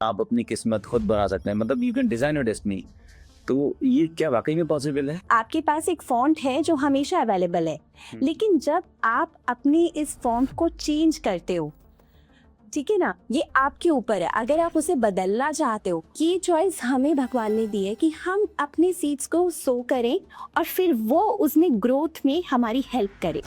आप अपनी किस्मत खुद बना सकते हैं, मतलब you can design your destiny. तो ये क्या वाकई में पॉसिबल है? आपके पास एक फॉन्ट है जो हमेशा अवेलेबल है, लेकिन जब आप अपने इस फॉन्ट को चेंज करते हो, ठीक है ना, ये आपके ऊपर है। अगर आप उसे बदलना चाहते हो, ये चॉइस हमें भगवान ने दी है कि हम अपने सीड्स को सो करें और फिर वो उसमें ग्रोथ में हमारी हेल्प करे।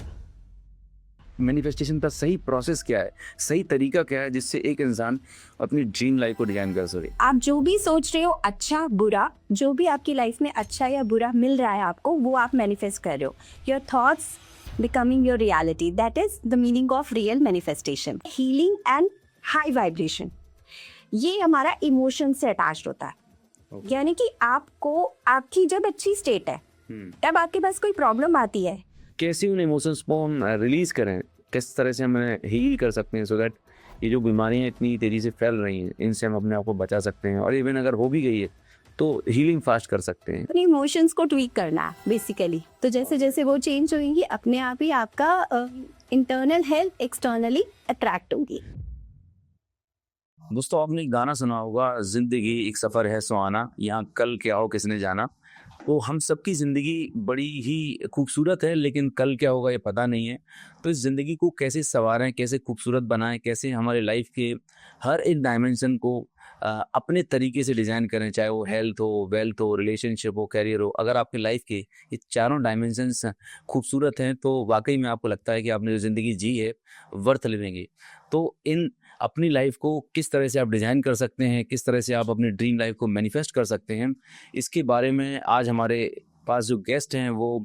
मैनिफेस्टेशन का सही प्रोसेस क्या है, सही तरीका क्या है जिससे एक इंसान अपनी ड्रीम लाइफ को डिजाइन कर सके? आप जो भी सोच रहे हो, अच्छा बुरा, जो भी आपकी लाइफ में अच्छा या बुरा मिल रहा है आपको, वो आप मैनिफेस्ट कर रहे हो। Your thoughts becoming your reality, that is the meaning of real manifestation. Healing and high vibration, ये हमारा इमोशन से अटैच्ड होता है। यानी कि आपको, आपकी जब अच्छी स्टेट है तब आपके पास कोई प्रॉब्लम आती है, कैसे उन इमोशंस को हम रिलीज करें, किस तरह से हम हील कर सकते हैं सो दैट ये जो बीमारियां इतनी तेजी से फैल रही हैं इनसे हम अपने आप को बचा सकते हैं, और इवन अगर हो भी गई है तो हीलिंग फास्ट कर सकते हैं। अपने इमोशंस को ट्वीक करना है बेसिकली। तो जैसे जैसे वो चेंज होंगी, अपने आप ही आपका इंटरनल हेल्थ एक्सटर्नली अट्रैक्ट होगी। दोस्तों, आपने एक गाना सुना होगा, जिंदगी एक सफर है सुहाना, यहाँ कल क्या हो किसने जाना। तो हम सबकी ज़िंदगी बड़ी ही खूबसूरत है, लेकिन कल क्या होगा ये पता नहीं है। तो इस ज़िंदगी को कैसे संवारें, कैसे खूबसूरत बनाएं, कैसे हमारे लाइफ के हर एक डायमेंशन को अपने तरीके से डिज़ाइन करें, चाहे वो हेल्थ हो, वेल्थ हो, रिलेशनशिप हो, करियर हो। अगर आपके लाइफ के ये चारों डायमेंशंस खूबसूरत हैं तो वाकई में आपको लगता है कि आपने जो ज़िंदगी जी है वर्थ लिविंग है। तो इन अपनी लाइफ को किस तरह से आप डिज़ाइन कर सकते हैं, किस तरह से आप अपनी ड्रीम लाइफ को मैनिफेस्ट कर सकते हैं, इसके बारे में आज हमारे पास जो गेस्ट हैं वो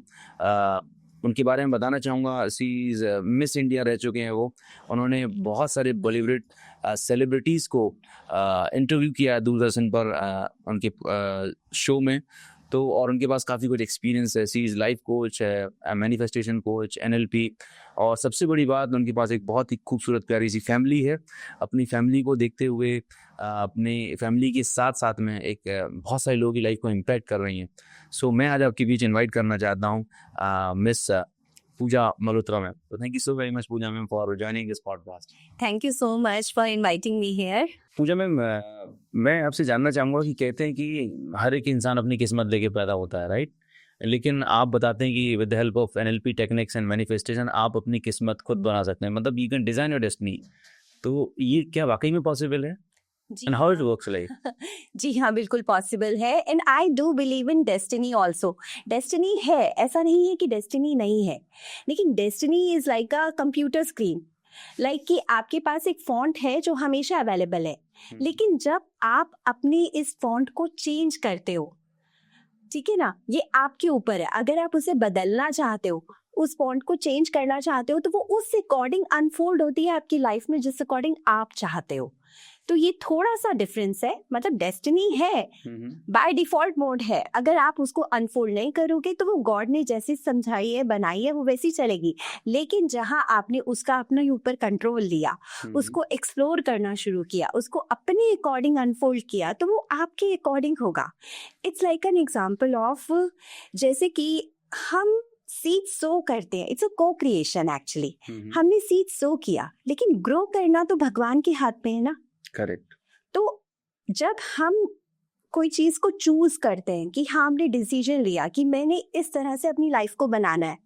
उनके बारे में बताना चाहूँगा। सी इज़ मिस इंडिया रह चुके हैं वो। उन्होंने बहुत सारे बॉलीवुड सेलिब्रिटीज़ को इंटरव्यू किया है दूरदर्शन पर उनके शो में। तो और उनके पास काफ़ी कुछ एक्सपीरियंस है। सी इज़ लाइफ कोच है, मैनिफेस्टेशन कोच, NLP, और सबसे बड़ी बात उनके पास एक बहुत ही खूबसूरत प्यारी सी फैमिली है। अपनी फैमिली को देखते हुए अपने फैमिली के साथ साथ में एक बहुत सारे लोगों की लाइफ को इम्पैक्ट कर रही हैं। सो मैं आज आपके बीच इनवाइट करना चाहता हूँ मिस पूजा मल्होत्रा मैम। तो thank you so very much Pooja ma'am for joining this podcast. Thank you so much for inviting me here. Pooja ma'am, मैं आपसे जानना चाहूँगा कि कहते हैं कि हर एक इंसान अपनी किस्मत लेके पैदा होता है, राइट? लेकिन आप बताते हैं कि with the help of NLP techniques and manifestation आप अपनी किस्मत खुद बना सकते हैं, मतलब you can design your destiny. तो ये क्या वाकई में पॉसिबल है? जी and how it works like? जी हाँ, बिल्कुल पॉसिबल है। And I do believe in destiny also. Destiny है, ऐसा नहीं है कि डेस्टिनी नहीं है, लेकिन destiny is like a computer screen. Like कि आपके पास एक फॉन्ट है जो हमेशा अवेलेबल है, लेकिन जब आप अपने इस फॉन्ट को चेंज करते हो, ठीक है ना, ये आपके ऊपर है। अगर आप उसे बदलना चाहते हो, उस फॉन्ट को चेंज करना चाहते हो, तो वो उस अकॉर्डिंग अनफोल्ड होती है आपकी लाइफ में, जिस अकॉर्डिंग आप चाहते हो। तो ये थोड़ा सा डिफरेंस है। मतलब डेस्टिनी है, बाय डिफॉल्ट मोड है। अगर आप उसको अनफोल्ड नहीं करोगे तो वो गॉड ने जैसी समझाई है, बनाई है, वो वैसी चलेगी। लेकिन जहां आपने उसका अपने ऊपर कंट्रोल लिया, उसको एक्सप्लोर करना शुरू किया, उसको अपने अकॉर्डिंग अनफोल्ड किया, तो वो आपके अकॉर्डिंग होगा। It's like an example of, जैसे कि हम सीड सो करते हैं, इट्स अ को क्रिएशन एक्चुअली। हमने सीड सो किया, लेकिन ग्रो करना तो भगवान के हाथ में है ना। करेक्ट। तो जब हम कोई चीज को चूज करते हैं कि हाँ, हमने डिसीजन लिया कि मैंने इस तरह से अपनी लाइफ को बनाना है,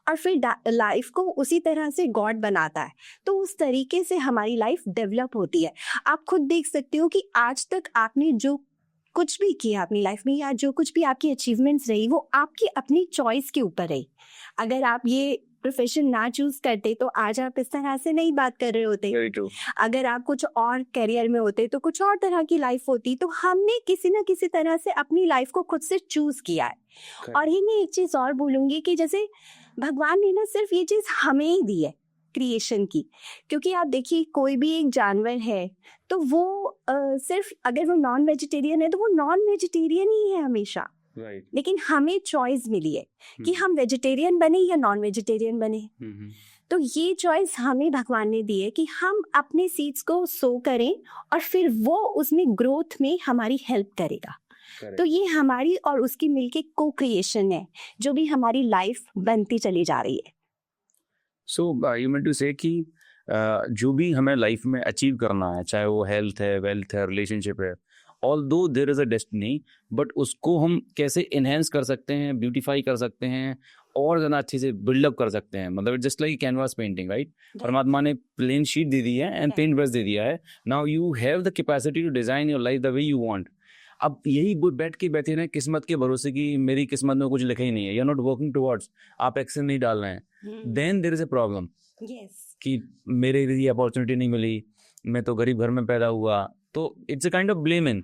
और फिर लाइफ को उसी तरह से गॉड बनाता है, तो उस तरीके से हमारी लाइफ डेवलप होती है। आप खुद देख सकते हो कि आज तक आपने जो कुछ भी किया अपनी लाइफ में, या जो कुछ भी आपकी अचीवमेंट्स रही, वो आपकी अपनी चॉइस के ऊपर रही। अगर आप ये प्रोफेशन ना चूज करते तो आज आप इस तरह से नहीं बात कर रहे होते। Very true. अगर आप कुछ और करियर में होते तो कुछ और तरह की लाइफ होती। तो हमने किसी ना किसी तरह से अपनी लाइफ को खुद से चूज किया है। और ही मैं एक चीज और बोलूंगी कि जैसे भगवान ने ना सिर्फ ये चीज हमें ही दी है, क्रिएशन की। क्योंकि आप देखिए, कोई भी एक जानवर है तो वो सिर्फ, अगर वो नॉन वेजिटेरियन है तो वो नॉन वेजिटेरियन ही है हमेशा। राइट। लेकिन हमें चॉइस मिली है कि हम वेजिटेरियन बने या नॉन वेजिटेरियन बने। तो ये चॉइस हमें भगवान ने दी है कि हम अपने सीड्स को सो करें और फिर वो उसमें ग्रोथ में हमारी हेल्प करेगा। तो ये हमारी और उसकी मिलके को क्रिएशन है, जो भी हमारी लाइफ बनती चली जा रही है। सो यू मीन टू से कि जो भी हमें लाइफ में अचीव करना है, चाहे वो हेल्थ है, वेल्थ है, रिलेशनशिप है, although there is a destiny, but उसको हम कैसे इनहेंस कर सकते हैं, ब्यूटीफाई कर सकते हैं, और ज़्यादा अच्छे से बिल्डअप कर सकते हैं. मतलब just like canvas painting, right? परमात्मा ने प्लेन शीट दे दी है एंड पेंट ब्रश दे दिया है. Now you have the capacity to design your life the way you want. अब यही बैठ के बैठे रहें किस्मत के भरोसे की मेरी किस्मत में कुछ लिखा ही नहीं है, you are not working towards, आप एक्शन नहीं डाल रहे हैं, then there is a problem कि मेरे लिए अपॉर्चुनिटी नहीं मिली, मैं तो गरीब घर में पैदा हुआ. तो it's a kind of blaming.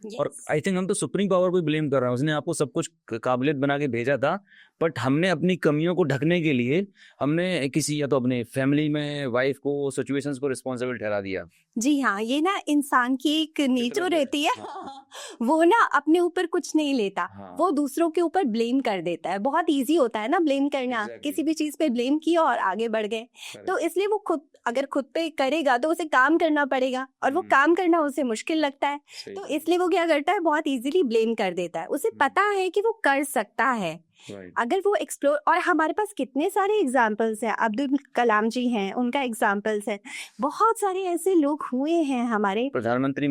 और आई थिंक हम तो सुप्रीम पावर को ब्लेम कर रहे हैं. उसने आपको सब कुछ काबिलियत बना के भेजा था, बट हमने अपनी कमियों को ढकने के लिए हमने किसी या तो अपने फैमिली में वाइफ को, सिचुएशंस को रिस्पॉन्सिबल ठहरा दिया. जी हाँ, ये ना इंसान की एक नेचर रहती है. वो ना अपने ऊपर कुछ नहीं लेता, वो दूसरों के ऊपर ब्लेम कर देता है. बहुत इजी होता है ना ब्लेम करना. किसी भी चीज पे ब्लेम किया और आगे बढ़ गए. तो इसलिए वो अगर खुद पे करेगा तो उसे काम करना पड़ेगा, और वो काम करना उसे मुश्किल लगता है. तो इसलिए वो क्या करता है, बहुत इजीली ब्लेम कर देता है. उसे पता है कि वो कर सकता है. अगर वो एक्सप्लोर, और हमारे पास कितने सारे एग्जाम्पल्स हैं. अब्दुल कलाम जी हैं, उनका एग्जाम्पल्स है. बहुत सारे ऐसे लोग हुए हैं हमारे प्रधानमंत्री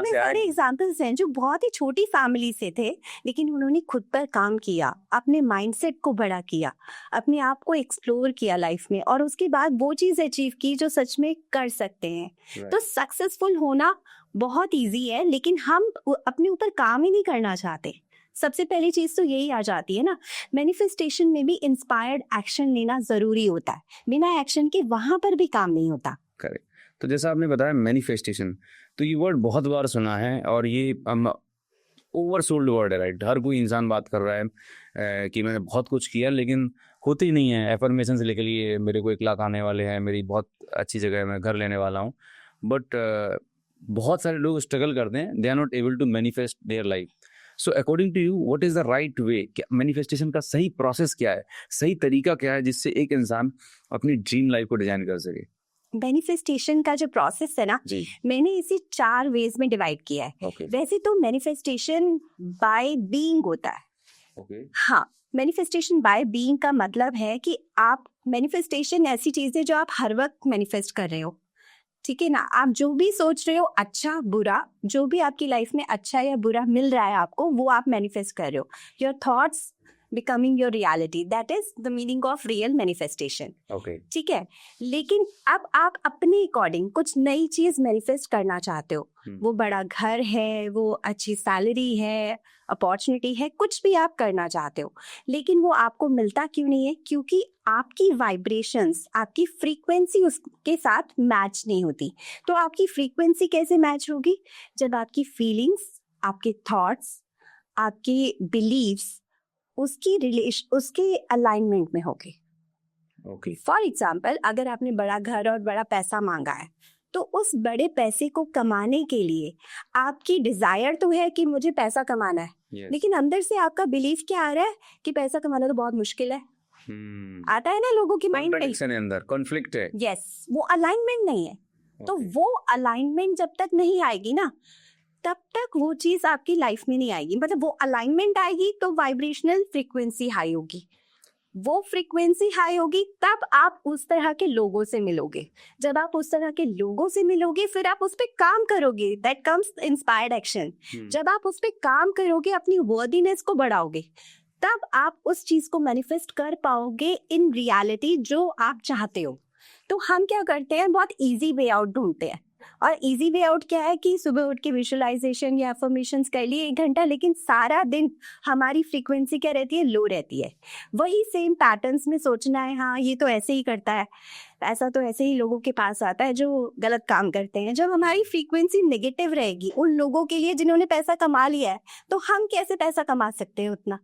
सारे एग्जाम्पल्स हैं जो बहुत ही छोटी फैमिली से थे, लेकिन उन्होंने खुद पर काम किया, अपने माइंडसेट को बड़ा किया, अपने आप को एक्सप्लोर किया लाइफ में, और उसके बाद वो चीज अचीव की जो सच में कर सकते हैं. तो सक्सेसफुल होना बहुत ईजी है, लेकिन हम अपने ऊपर काम ही नहीं करना चाहते. सबसे पहली चीज तो यही आ जाती है ना. मैनिफेस्टेशन में भी इंस्पायर्ड एक्शन लेना जरूरी होता है. बिना एक्शन के वहां पर भी काम नहीं होता. करेक्ट. तो जैसा आपने बताया मैनिफेस्टेशन, तो ये वर्ड बहुत बार सुना है और ये ओवरसोल्ड वर्ड है, राइट? हर कोई इंसान बात कर रहा है कि मैंने बहुत कुछ किया लेकिन होती नहीं है. एफर्मेशन से लेकर लिए मेरे को 1 लाख आने वाले हैं, मेरी बहुत अच्छी जगह है, मैं घर लेने वाला हूँ, बट बहुत सारे लोग स्ट्रगल करते हैं, they are not able to manifest their life. So according to you what is the right way? Manifestation का सही प्रोसेस क्या है, सही तरीका क्या है जिससे एक इंसान अपनी ड्रीम लाइफ को डिजाइन कर सके? मैनिफेस्टेशन का जो प्रोसेस है ना, मैंने इसे 4 वेज में डिवाइड किया है. वैसे तो मैनिफेस्टेशन बाय बीइंग होता है. हाँ, मैनिफेस्टेशन बाय बीइंग का मतलब है कि आप, मैनिफेस्टेशन ऐसी चीज है जो आप हर वक्त मैनिफेस्ट कर रहे हो. ठीक है ना. आप जो भी सोच रहे हो, अच्छा बुरा, जो भी आपकी लाइफ में अच्छा या बुरा मिल रहा है आपको, वो आप मैनिफेस्ट कर रहे हो. Your thoughts becoming your reality, that is the meaning of real manifestation. ठीक है. लेकिन अब आप अपने अकॉर्डिंग कुछ नई चीज मैनिफेस्ट करना चाहते हो. वो बड़ा घर है, वो अच्छी सैलरी है, अपॉर्चुनिटी है, कुछ भी आप करना चाहते हो, लेकिन वो आपको मिलता क्यों नहीं है? क्योंकि आपकी वाइब्रेशंस, आपकी फ्रीक्वेंसी उसके साथ मैच नहीं होती. तो आपकी फ्रीक्वेंसी कैसे मैच होगी? जब आपकी फीलिंग्स, आपके थॉट्स, आपके बिलीव्स उसके अलाइनमेंट में होगी. फॉर एग्जाम्पल, अगर आपने बड़ा घर और बड़ा पैसा मांगा है, तो उस बड़े पैसे को कमाने के लिए आपकी डिजायर तो है कि मुझे पैसा कमाना है, लेकिन अंदर से आपका बिलीफ क्या आ रहा है कि पैसा कमाना तो बहुत मुश्किल है. आता है ना लोगों की माइंड में, अंदर कॉन्फ्लिक्ट है. यस, वो अलाइनमेंट नहीं है. तो वो अलाइनमेंट जब तक नहीं आएगी ना, तब तक वो चीज आपकी लाइफ में नहीं आएगी. मतलब वो अलाइनमेंट आएगी तो वाइब्रेशनल फ्रीक्वेंसी हाई होगी. वो फ्रीक्वेंसी हाई होगी तब आप उस तरह के लोगों से मिलोगे. जब आप उस तरह के लोगों से मिलोगे, फिर आप उस पर काम करोगे. That comes inspired action. जब आप उस पर काम करोगे, अपनी वर्दीनेस को बढ़ाओगे, तब आप उस चीज को मैनिफेस्ट कर पाओगे इन रियलिटी जो आप चाहते हो. तो हम क्या करते हैं, बहुत इजी वे आउट ढूंढते हैं. और इजी वे आउट क्या है कि सुबह उठ के विजुअलाइजेशन या अफर्मेशंस कर लिए 1 घंटा, लेकिन सारा दिन हमारी फ्रीक्वेंसी क्या रहती है, लो रहती है. वही सेम पैटर्न्स में सोचना है, हाँ ये तो ऐसे ही करता है, ऐसा तो ऐसे ही लोगों के पास आता है जो गलत काम करते हैं. जब हमारी फ्रीक्वेंसी नेगेटिव रहेगी उन लोगों के लिए जिन्होंने पैसा कमा लिया है, तो हम कैसे पैसा कमा सकते हैं उतना?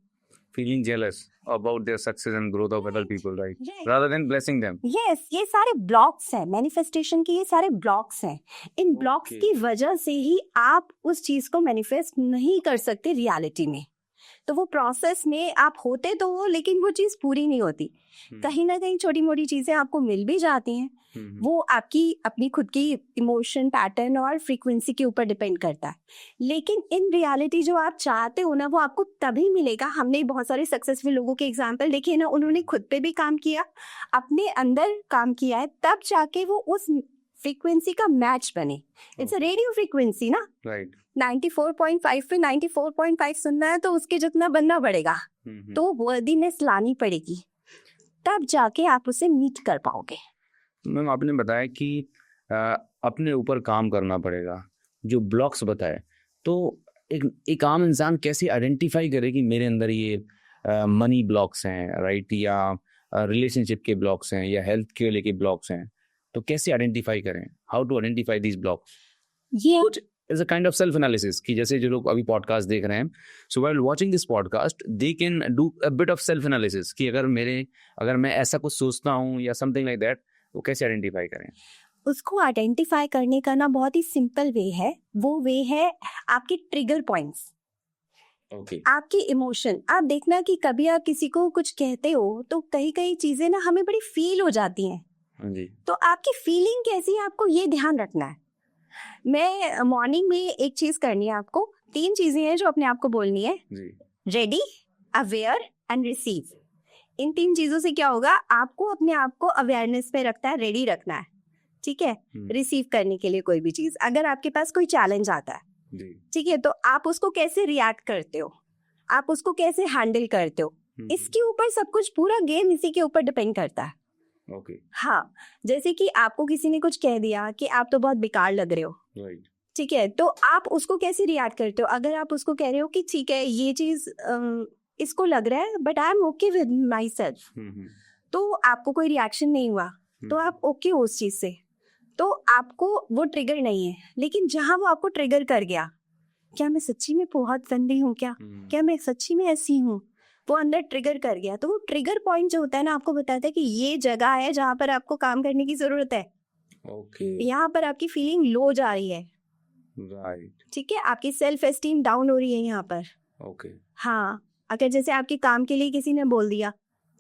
Feeling jealous about their success and growth of other people, right? Rather than blessing them. Yes, ये सारे ब्लॉक्स हैं मैनिफेस्टेशन के. ये सारे ब्लॉक्स हैं. इन ब्लॉक्स की वजह से ही आप उस चीज को मैनिफेस्ट नहीं कर सकते रियलिटी में. तो वो प्रोसेस में आप होते तो हो, लेकिन वो चीज़ पूरी नहीं होती। कहीं ना कहीं छोटी मोटी चीज़ें आपको मिल भी जाती हैं, वो आपकी अपनी खुद की इमोशन पैटर्न और फ्रीक्वेंसी के ऊपर डिपेंड करता है। लेकिन इन रियलिटी जो आप चाहते हो ना, वो आपको तभी मिलेगा। हमने बहुत सारे सक्सेसफुल लोगों के एग्जाम्पल देखे ना, उन्होंने खुद पे भी काम किया, अपने अंदर काम किया है, तब जाके वो उस फ्रीक्वेंसी का मैच बने। इट्स अ रेडियो फ्रीक्वेंसी ना, राइट। 94.5 पे 94.5 सुनना है तो उसके जितना बनना पड़ेगा, तो वर्दीनेस लानी पड़ेगी, तब जाके आप उसे मीट कर पाओगे। मैम आपने बताया कि अपने ऊपर काम करना पड़ेगा, जो ब्लॉक्स बताए, तो एक आम इंसान कैसे आइडेंटिफाई करे कि मेरे अंदर ये मनी ब्लॉक्स हैं, राइट, या रिलेशनशिप के ब्लॉक्स हैं, या हेल्थ के लेके ब्लॉक्स हैं, तो कैसे आइडेंटिफाई करें? How to identify these blocks? ये कुछ is a kind of self analysis, कि जैसे जो लोग अभी पॉडकास्ट देख रहे हैं, so while watching this podcast they can do a bit of self analysis, कि अगर मैं ऐसा कुछ सोचता हूँ या समथिंग लाइक दैट, वो कैसे आइडेंटिफाई करें? उसको आइडेंटिफाई करने का ना बहुत ही सिंपल वे है। वो वे है आपके ट्रिगर पॉइंट्स, ओके। आपके इमोशन। आप देखना कि कभी आप किसी को कुछ कहते हो तो कई कई चीजें ना हमें बड़ी फील हो जाती हैं, हाँ जी। तो आपकी फीलिंग कैसी है आपको ये ध्यान रखना है। मैं मॉर्निंग में एक चीज करनी है आपको, 3 चीजें हैं जो अपने आप को बोलनी है, जी। Ready, aware and receive. इन 3 चीजों से क्या होगा, आपको अपने आप को अवेयरनेस में रखना है, रेडी रखना है, ठीक है, रिसीव करने के लिए कोई भी चीज। अगर आपके पास कोई चैलेंज आता है, ठीक है, तो आप उसको कैसे रिएक्ट करते हो, आप उसको कैसे हैंडल करते हो, इसके ऊपर सब कुछ, पूरा गेम इसी के ऊपर डिपेंड करता है। ओके। हाँ, जैसे कि आपको किसी ने कुछ कह दिया कि आप तो बहुत बेकार लग रहे हो, राइट। ठीक है, तो आप उसको कैसे रिएक्ट करते हो? अगर आप उसको कह रहे हो कि ठीक है ये चीज इसको लग रहा है but I am okay with my self, तो आपको कोई रिएक्शन नहीं हुआ, तो आप ओके हो उस चीज से, तो आपको वो ट्रिगर नहीं है। लेकिन जहां वो आपको ट्रिगर कर गया, क्या मैं सच्ची में बहुत गंदी हूँ, क्या मैं सच्ची में ऐसी हूँ, वो अंदर ट्रिगर कर गया, तो वो ट्रिगर पॉइंट जो होता है ना, आपको बताता है कि ये जगह है जहाँ पर आपको काम करने की जरूरत है। ओके। यहाँ पर आपकी फीलिंग लो जा रही है, राइट। ठीक है, आपकी सेल्फ एस्टीम डाउन हो रही है यहाँ पर। ओके। हाँ, अगर जैसे आपके काम के लिए किसी ने बोल दिया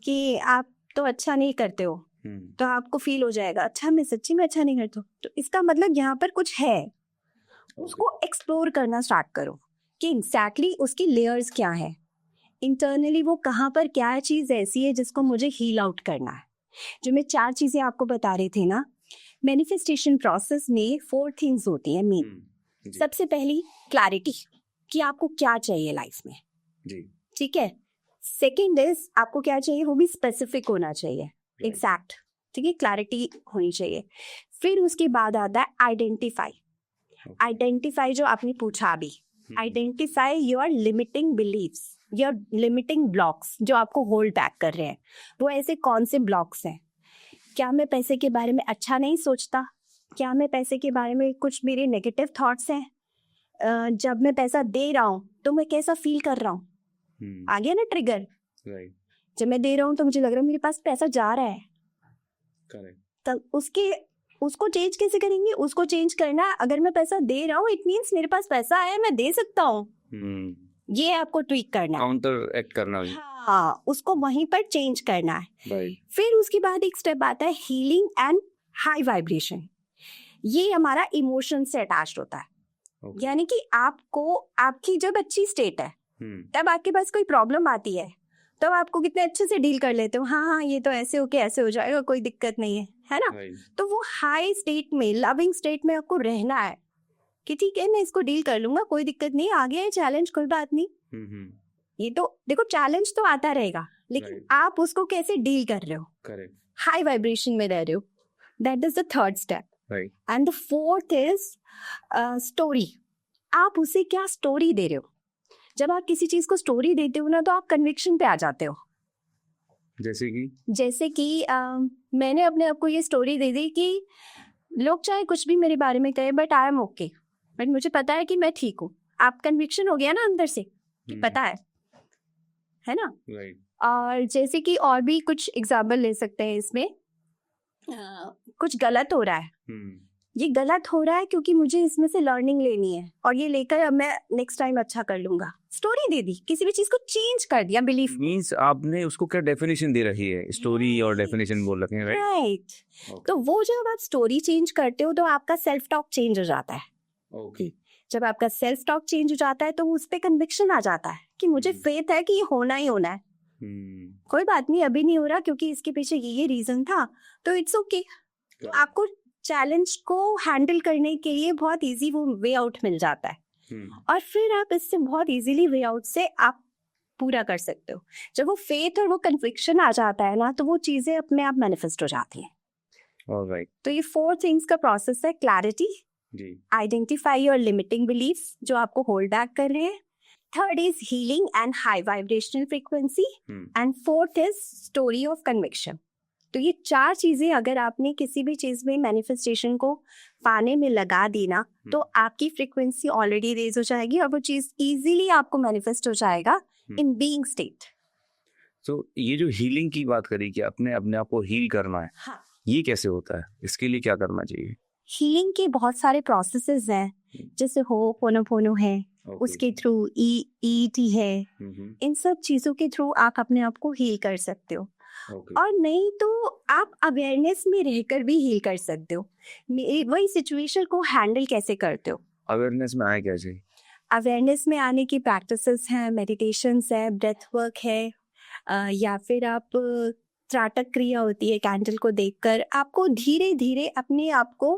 कि आप तो अच्छा नहीं करते हो, तो आपको फील हो जाएगा, अच्छा मैं सच्ची में अच्छा नहीं करता हूँ, तो इसका मतलब यहाँ पर कुछ है। उसको एक्सप्लोर करना स्टार्ट करो कि एग्जैक्टली उसकी लेयर्स क्या है, इंटरनली वो कहाँ पर क्या चीज ऐसी है जिसको मुझे हील आउट करना है। जो मैं 4 चीजें आपको बता रही थी ना, मैनिफेस्टेशन प्रोसेस में 4 थिंग्स होती हैं मेन। सबसे पहली क्लैरिटी, कि आपको क्या चाहिए लाइफ में, ठीक है। सेकंड इज आपको क्या चाहिए वो भी स्पेसिफिक होना चाहिए, एग्जैक्ट, ठीक है, क्लैरिटी होनी चाहिए। फिर उसके बाद आता है आइडेंटिफाई। आइडेंटिफाई जो आपने पूछा अभी, identify your limiting beliefs, your limiting blocks जो आपको होल्ड बैक कर रहे हैं। वो ऐसे कौन से ब्लॉक्स हैं? क्या मैं पैसे के बारे में अच्छा नहीं सोचता? क्या मैं पैसे के बारे में कुछ मेरे नेगेटिव थॉट्स हैं? जब मैं पैसा दे रहा हूँ तो मैं कैसा फील कर रहा हूँ? आ गया ना ट्रिगर। जब मैं दे रहा हूँ तो मुझे लग रहा है मेरे पास पैसा जा रहा है, तब उसको चेंज कैसे करेंगे? उसको चेंज करना है, अगर मैं पैसा दे रहा हूँ इट मीन्स मेरे पास पैसा है, मैं दे सकता हूँ, ये आपको ट्वीक करना है, काउंटर एक्ट करना है। हाँ, उसको वहीं पर चेंज करना है। फिर उसके बाद एक स्टेप आता है हीलिंग एंड हाई वाइब्रेशन। ये हमारा इमोशन से अटैच्ड होता है, यानी कि आपको आपकी जब अच्छी स्टेट है तब आपके पास कोई प्रॉब्लम आती है तब आपको कितने अच्छे से डील कर लेते हो, हाँ ये तो ऐसे होके ऐसे हो जाएगा, कोई दिक्कत नहीं है ना। तो वो हाई स्टेट में, लविंग स्टेट में आपको रहना है कि ठीक है मैं इसको डील कर लूंगा, कोई दिक्कत नहीं, आ गया है चैलेंज, कोई बात नहीं। ये तो देखो चैलेंज तो आता रहेगा, लेकिन आप उसको कैसे डील कर रहे हो, हाई वाइब्रेशन में रह रहे हो, that is the third step. And the fourth is story. आप उसे क्या स्टोरी दे रहे हो? जब आप किसी चीज को स्टोरी देते हो ना तो आप कन्विक्शन पे आ जाते हो। जैसे कि मैंने अपने आप को ये स्टोरी दे दी कि लोग चाहे कुछ भी मेरे बारे में कहे but I am okay, but मुझे पता है कि मैं ठीक हूँ। आप कन्विक्शन हो गया ना अंदर से कि पता है ना। और जैसे कि और भी कुछ एग्जाम्पल ले सकते हैं इसमें, कुछ गलत हो रहा है ये गलत हो रहा है क्योंकि मुझे इसमें से लर्निंग लेनी है और ये लेकर अब मैं नेक्स्ट टाइम अच्छा कर लूंगा। स्टोरी दे दी, किसी भी चीज को चेंज कर दिया बिलीफ। मीन्स आपने उसको क्या डेफिनेशन दे रखी है, स्टोरी और डेफिनेशन बोल रखे हैं, राइट? राइट। तो वो जब आप स्टोरी चेंज करते हो तो आपका सेल्फ टॉक चेंज हो जाता है। ओके। जब आपका सेल्फ टॉक चेंज हो जाता है तो उस पर कन्विक्शन आ जाता है कि मुझे फेथ है कि ये होना ही होना है। कोई बात नहीं, अभी नहीं हो रहा क्योंकि इसके पीछे ये रीजन था, तो इट्स ओके। तो आपको चैलेंज को हैंडल करने के लिए बहुत इजी वो वे आउट मिल जाता है और फिर आप इससे बहुत इजीली वे आउट से आप पूरा कर सकते हो। जब वो फेथ और वो कन्विक्शन आ जाता है ना, तो वो चीजें अपने आप मैनिफेस्ट हो जाती हैं। ऑलराइट। तो ये 4 थिंग्स का प्रोसेस है। क्लैरिटी, जी। आइडेंटिफाई योर लिमिटिंग बिलीफ्स जो आपको होल्ड बैक कर रहे हैं। Third is healing and high vibrational frequency and fourth is story of conviction. तो ये 4 चीजें अगर आपने किसी भी चीज में मैनिफेस्टेशन को पाने में लगा दी ना, तो आपकी फ्रीक्वेंसी ऑलरेडी रेज हो जाएगी और वो चीज इजीली आपको मैनिफेस्ट हो जाएगा इन बीइंग स्टेट। तो ये जो हीलिंग की बात करी कि अपने आप को हील करना है, हाँ। ये कैसे होता है? इसके लिए क्या करना चाहिए? हीलिंग के बहुत सारे प्रोसेसेस हैं, जैसे हो पोनोपोनो है, उसके थ्रू ईईटी है, इन सब चीजों के थ्रू आप अपने आप को हील कर सकते हो। और नहीं तो आप अवेयरनेस में रहकर भी हील कर सकते हो। वही सिचुएशन को हैंडल कैसे करते हो? अवेयरनेस में आए कैसे? अवेयरनेस में आने की प्रैक्टिसेस हैं, मेडिटेशंस है, ब्रेथ वर्क है, या फिर आप त्राटक क्रिया होती है, कैंडल को देखकर आपको धीरे धीरे अपने आप को,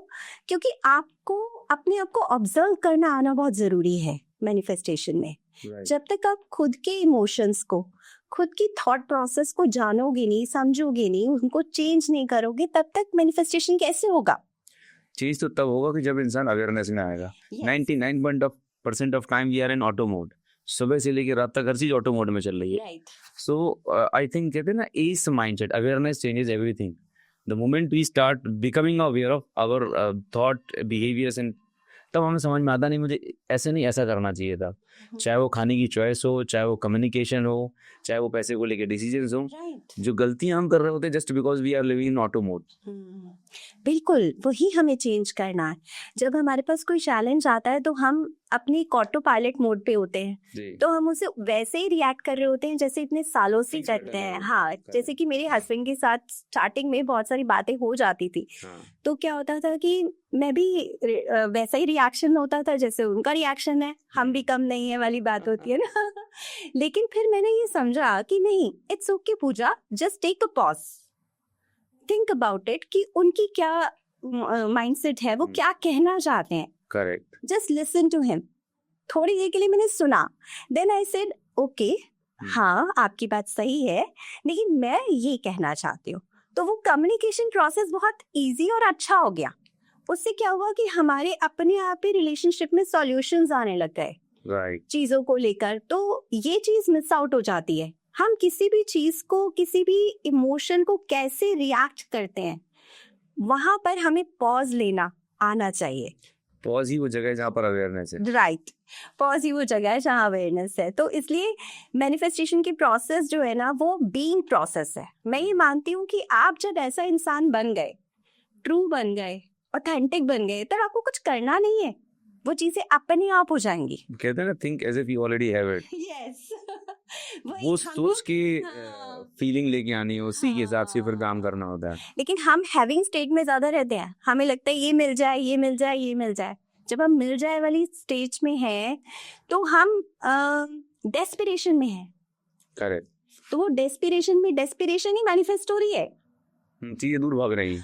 क्योंकि आपको अपने आप को ऑब्जर्व करना आना बहुत जरूरी है मैनिफेस्टेशन में। जब तक आप खुद के इमोशंस को, खुद की थॉट प्रोसेस को जानोगे नहीं, समझोगे नहीं, उनको चेंज नहीं करोगे, तब तक मैनिफेस्टेशन कैसे होगा? चेंज तो तब होगा कि जब इंसान अवेयरनेस में आएगा। 99% of time we are in auto mode. सुबह से लेकर रात तक हर चीज ऑटो मोड में चल रही है। सो आई थिंक कहते हैं ना, as mindset, awareness changes everything. The moment we start becoming aware of our thought, behaviours, and तब हमें समझ में आता नहीं मुझे ऐसे नहीं, ऐसा करना चाहिए था। चाहे वो खाने की चॉइस हो, चाहे वो कम्युनिकेशन हो, चाहे वो पैसे को लेके डिसीजंस हो, जो गलतियां हम कर रहे होते हैं just because we are living in auto mode. बिल्कुल वही हमें चेंज करना है। जब हमारे पास कोई चैलेंज आता है तो हम अपनी ऑटो पायलट मोड पे होते हैं, तो हम उसे वैसे ही रिएक्ट कर रहे होते हैं जैसे इतने सालों से करते हैं। हाँ, जैसे कि मेरे हस्बैंड के साथ स्टार्टिंग में बहुत सारी बातें हो जाती थी, तो क्या होता था कि मैं भी वैसा ही रिएक्शन होता था जैसे उनका रिएक्शन है, हम भी कम नहीं है वाली बात होती है ना। लेकिन फिर मैंने ये समझा कि नहीं, it's okay Pooja, just take a pause, think about it कि उनकी क्या माइंडसेट है, वो क्या कहना चाहते हैं। Correct. Just listen to him. थोड़ी देर के लिए मैंने सुना, देन आई सेड ओके, हाँ आपकी बात सही है, लेकिन मैं ये कहना चाहती हूँ। तो वो कम्युनिकेशन प्रोसेस बहुत इजी और अच्छा हो गया। उससे क्या हुआ कि हमारे अपने आप ही रिलेशनशिप में सॉल्यूशंस आने लग गए चीजों को लेकर। तो ये चीज मिस आउट हो जाती है। हम किसी भी चीज को, किसी भी इमोशन को कैसे रिएक्ट करते हैं, वहां पर हमें पॉज लेना आना चाहिए। पॉज ही वो जगह है जहाँ पर अवेयरनेस है। राइट, पॉज ही वो जगह है जहाँ अवेयरनेस है। तो इसलिए मैनिफेस्टेशन की प्रोसेस जो है ना, वो बीइंग प्रोसेस है। मैं ये मानती हूँ कि आप जब ऐसा इंसान बन गए, ट्रू बन गए, ऑथेंटिक बन गए, तब आपको कुछ करना नहीं है, वो चीजें अपने आप हो जाएंगी। कहते हैं ना, think as if you already have it. Yes. वो सोच के फीलिंग लेके आनी है, उसी के हिसाब से फिर काम करना होता है। लेकिन हम हैविंग स्टेट में ज्यादा रहते हैं, हमें लगता है ये मिल जाए, ये मिल जाए, ये मिल जाए। जब हम मिल जाए वाली स्टेज में हैं, तो हम डेस्पिरेशन में हैं। करेक्ट। तो वो डेस्पिरेशन में, डेस्पिरेशन ही मैनिफेस्ट हो रही है, चीजें दूर भाग रही हैं।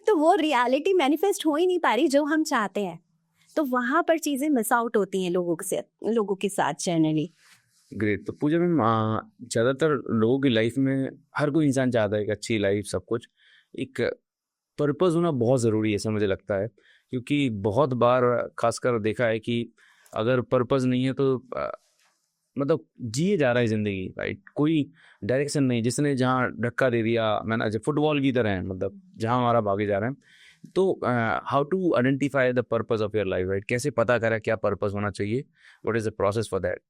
तो वो रियलिटी मैनिफेस्ट हो ही नहीं पा रही जो हम चाहते हैं। तो वहां पर चीजें मिस आउट होती हैं लोगों के साथ जनरली। ग्रेट। तो पूजा मैम, ज़्यादातर लोगों की लाइफ में हर कोई इंसान चाहता है एक अच्छी लाइफ, सब कुछ, एक पर्पस होना बहुत ज़रूरी है, ऐसा मुझे लगता है। क्योंकि बहुत बार खासकर देखा है कि अगर पर्पस नहीं है तो मतलब जिए जा रहा है ज़िंदगी, राइट, कोई डायरेक्शन नहीं, जिसने जहाँ धक्का दे दिया, मैंने फुटबॉल की तरह है, मतलब जहाँ हमारा भागे जा रहे हैं। तो how to identify the purpose of your life, right? कैसे पता करें क्या पर्पस होना चाहिए? What is the process for that?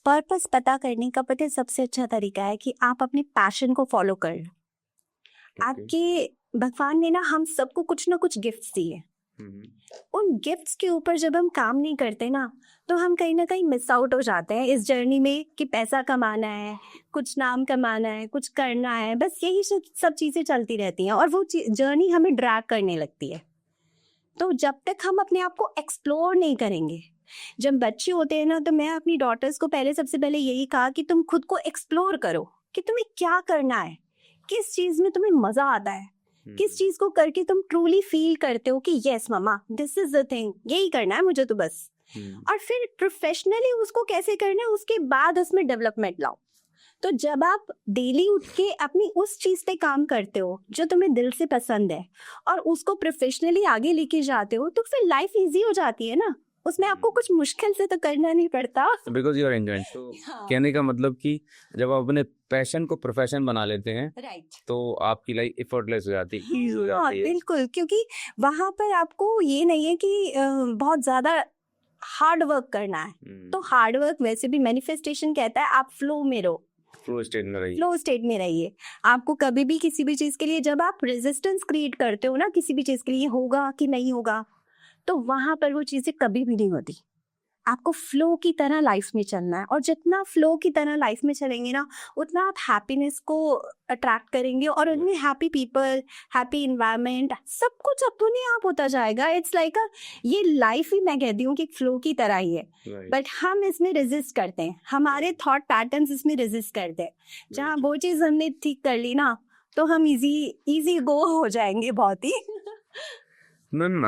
Purpose पता करने का पता सबसे अच्छा तरीका है कि आप अपने पैशन को फॉलो करें। आपके भगवान ने ना हम सबको कुछ ना कुछ गिफ्ट्स दिए। उन गिफ्ट्स के ऊपर जब हम काम नहीं करते ना, तो हम कहीं ना कहीं मिस आउट हो जाते हैं इस जर्नी में कि पैसा कमाना है, कुछ नाम कमाना है, कुछ करना है, बस यही सब चीज़ें चलती रहती हैं और वो जर्नी हमें ड्रैग करने लगती है। तो जब तक हम अपने आप को एक्सप्लोर नहीं करेंगे, जब बच्चे होते हैं ना, तो मैं अपनी डॉटर्स को सबसे पहले यही कहा कि तुम खुद को एक्सप्लोर करो कि तुम्हें क्या करना है, किस चीज़ में तुम्हें मज़ा आता है, किस चीज़ को करके तुम ट्रूली फील करते हो कि yes mama this is the thing, यही करना है मुझे तो बस। और फिर प्रोफेशनली उसको कैसे करना है, उसके बाद उसमें डेवलपमेंट लाओ। तो जब आप डेली उठ के अपनी उस चीज़ पे काम करते हो जो तुम्हें दिल से पसंद है और उसको प्रोफेशनली आगे लेके जाते हो, तो फिर लाइफ इजी हो जाती है ना, उसमें आपको कुछ मुश्किल से तो करना नहीं पड़ता। Because you are enjoying. तो कहने का मतलब कि जब आप अपने पैशन को प्रोफेशन बना लेते हैं, राइट, तो आपकी लाइफ एफर्टलेस हो जाती है, easy हो हाँ जाती है। बिल्कुल, क्योंकि वहां पर आपको ये नहीं है कि बहुत ज्यादा हार्ड वर्क करना है। तो हार्ड वर्क वैसे भी मैनिफेस्टेशन कहता है आप फ्लो में रहो, फ्लो स्टेट में रहिए। फ्लो स्टेट में रहिए। आपको कभी भी किसी भी चीज के लिए जब आप रेजिस्टेंस क्रिएट करते हो ना, किसी भी चीज के लिए होगा कि नहीं होगा, तो वहां पर वो चीजें कभी भी नहीं होती। आपको फ्लो की तरह लाइफ में चलना है, और जितना फ्लो की तरह लाइफ में चलेंगे ना, उतना आप हैप्पीनेस को अट्रैक्ट करेंगे और उनमें हैप्पी पीपल, हैप्पी इन्वायरमेंट, सब कुछ अपने आप होता जाएगा। इट्स लाइक ये लाइफ ही मैं कहती हूँ कि फ्लो की तरह ही है, बट हम इसमें रेजिस्ट करते हैं, हमारे थॉट पैटर्न्स इसमें रेजिस्ट करते हैं। जहाँ वो चीज़ हमने ठीक कर ली ना, तो हम इजी गो हो जाएंगे बहुत ही। मैम,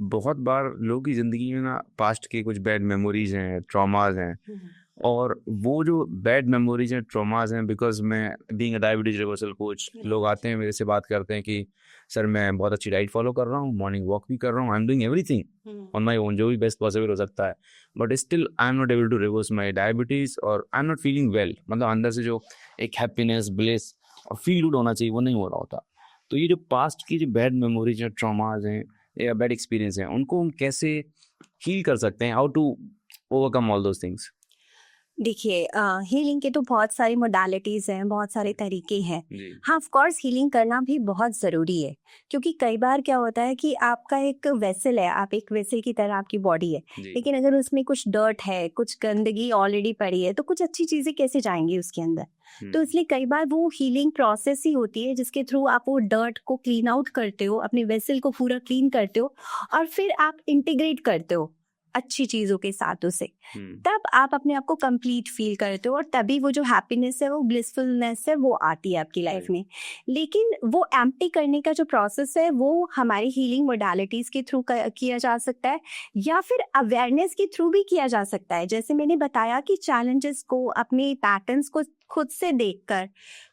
बहुत बार लोगों की ज़िंदगी में ना पास्ट के कुछ बैड मेमोरीज हैं, ट्रॉमाज हैं, और वो जो बैड मेमोरीज हैं, ट्रॉमाज हैं, बिकॉज मैं being a diabetes reversal coach, लोग आते हैं मेरे से बात करते हैं कि सर मैं बहुत अच्छी डाइट फॉलो कर रहा हूँ, मॉर्निंग वॉक भी कर रहा हूँ, I am doing everything on my own, जो भी बेस्ट पॉसिबल हो सकता है, but still I am not able to reverse my diabetes, और I am not feeling well. मतलब अंदर से जो एक हैप्पीनेस, ब्लिस और फील गुड होना चाहिए, वो नहीं हो रहा होता। तो ये जो पास्ट की जो बैड मेमोरीज हैं, ट्रॉमाज हैं या बैड एक्सपीरियंस हैं, उनको हम कैसे हील कर सकते हैं, how to overcome all those things? देखिए, हीलिंग के तो बहुत सारी मोडालिटीज़ हैं, बहुत सारे तरीके हैं। जी। हाँ, ऑफ कोर्स हीलिंग करना भी बहुत ज़रूरी है, क्योंकि कई बार क्या होता है कि आपका एक वेसल है, आप एक वेसल की तरह आपकी बॉडी है, जी। लेकिन अगर उसमें कुछ डर्ट है, कुछ गंदगी ऑलरेडी पड़ी है, तो कुछ अच्छी चीज़ें कैसे जाएंगी उसके अंदर। तो इसलिए कई बार वो हीलिंग प्रोसेस ही होती है जिसके थ्रू आप वो डर्ट को क्लीन आउट करते हो, अपने वेसल को पूरा क्लीन करते हो, और फिर आप इंटीग्रेट करते हो अच्छी चीज़ों के साथ उसे। तब आप अपने आप को कंप्लीट फील करते हो, और तभी वो जो हैप्पीनेस है, वो ब्लिसफुलनेस है, वो आती है आपकी लाइफ में। लेकिन वो एम्प्टी करने का जो प्रोसेस है, वो हमारी हीलिंग मोडालिटीज़ के थ्रू किया जा सकता है, या फिर अवेयरनेस के थ्रू भी किया जा सकता है। जैसे मैंने बताया कि चैलेंजेस को, अपने पैटर्न्स को खुद से देखकर,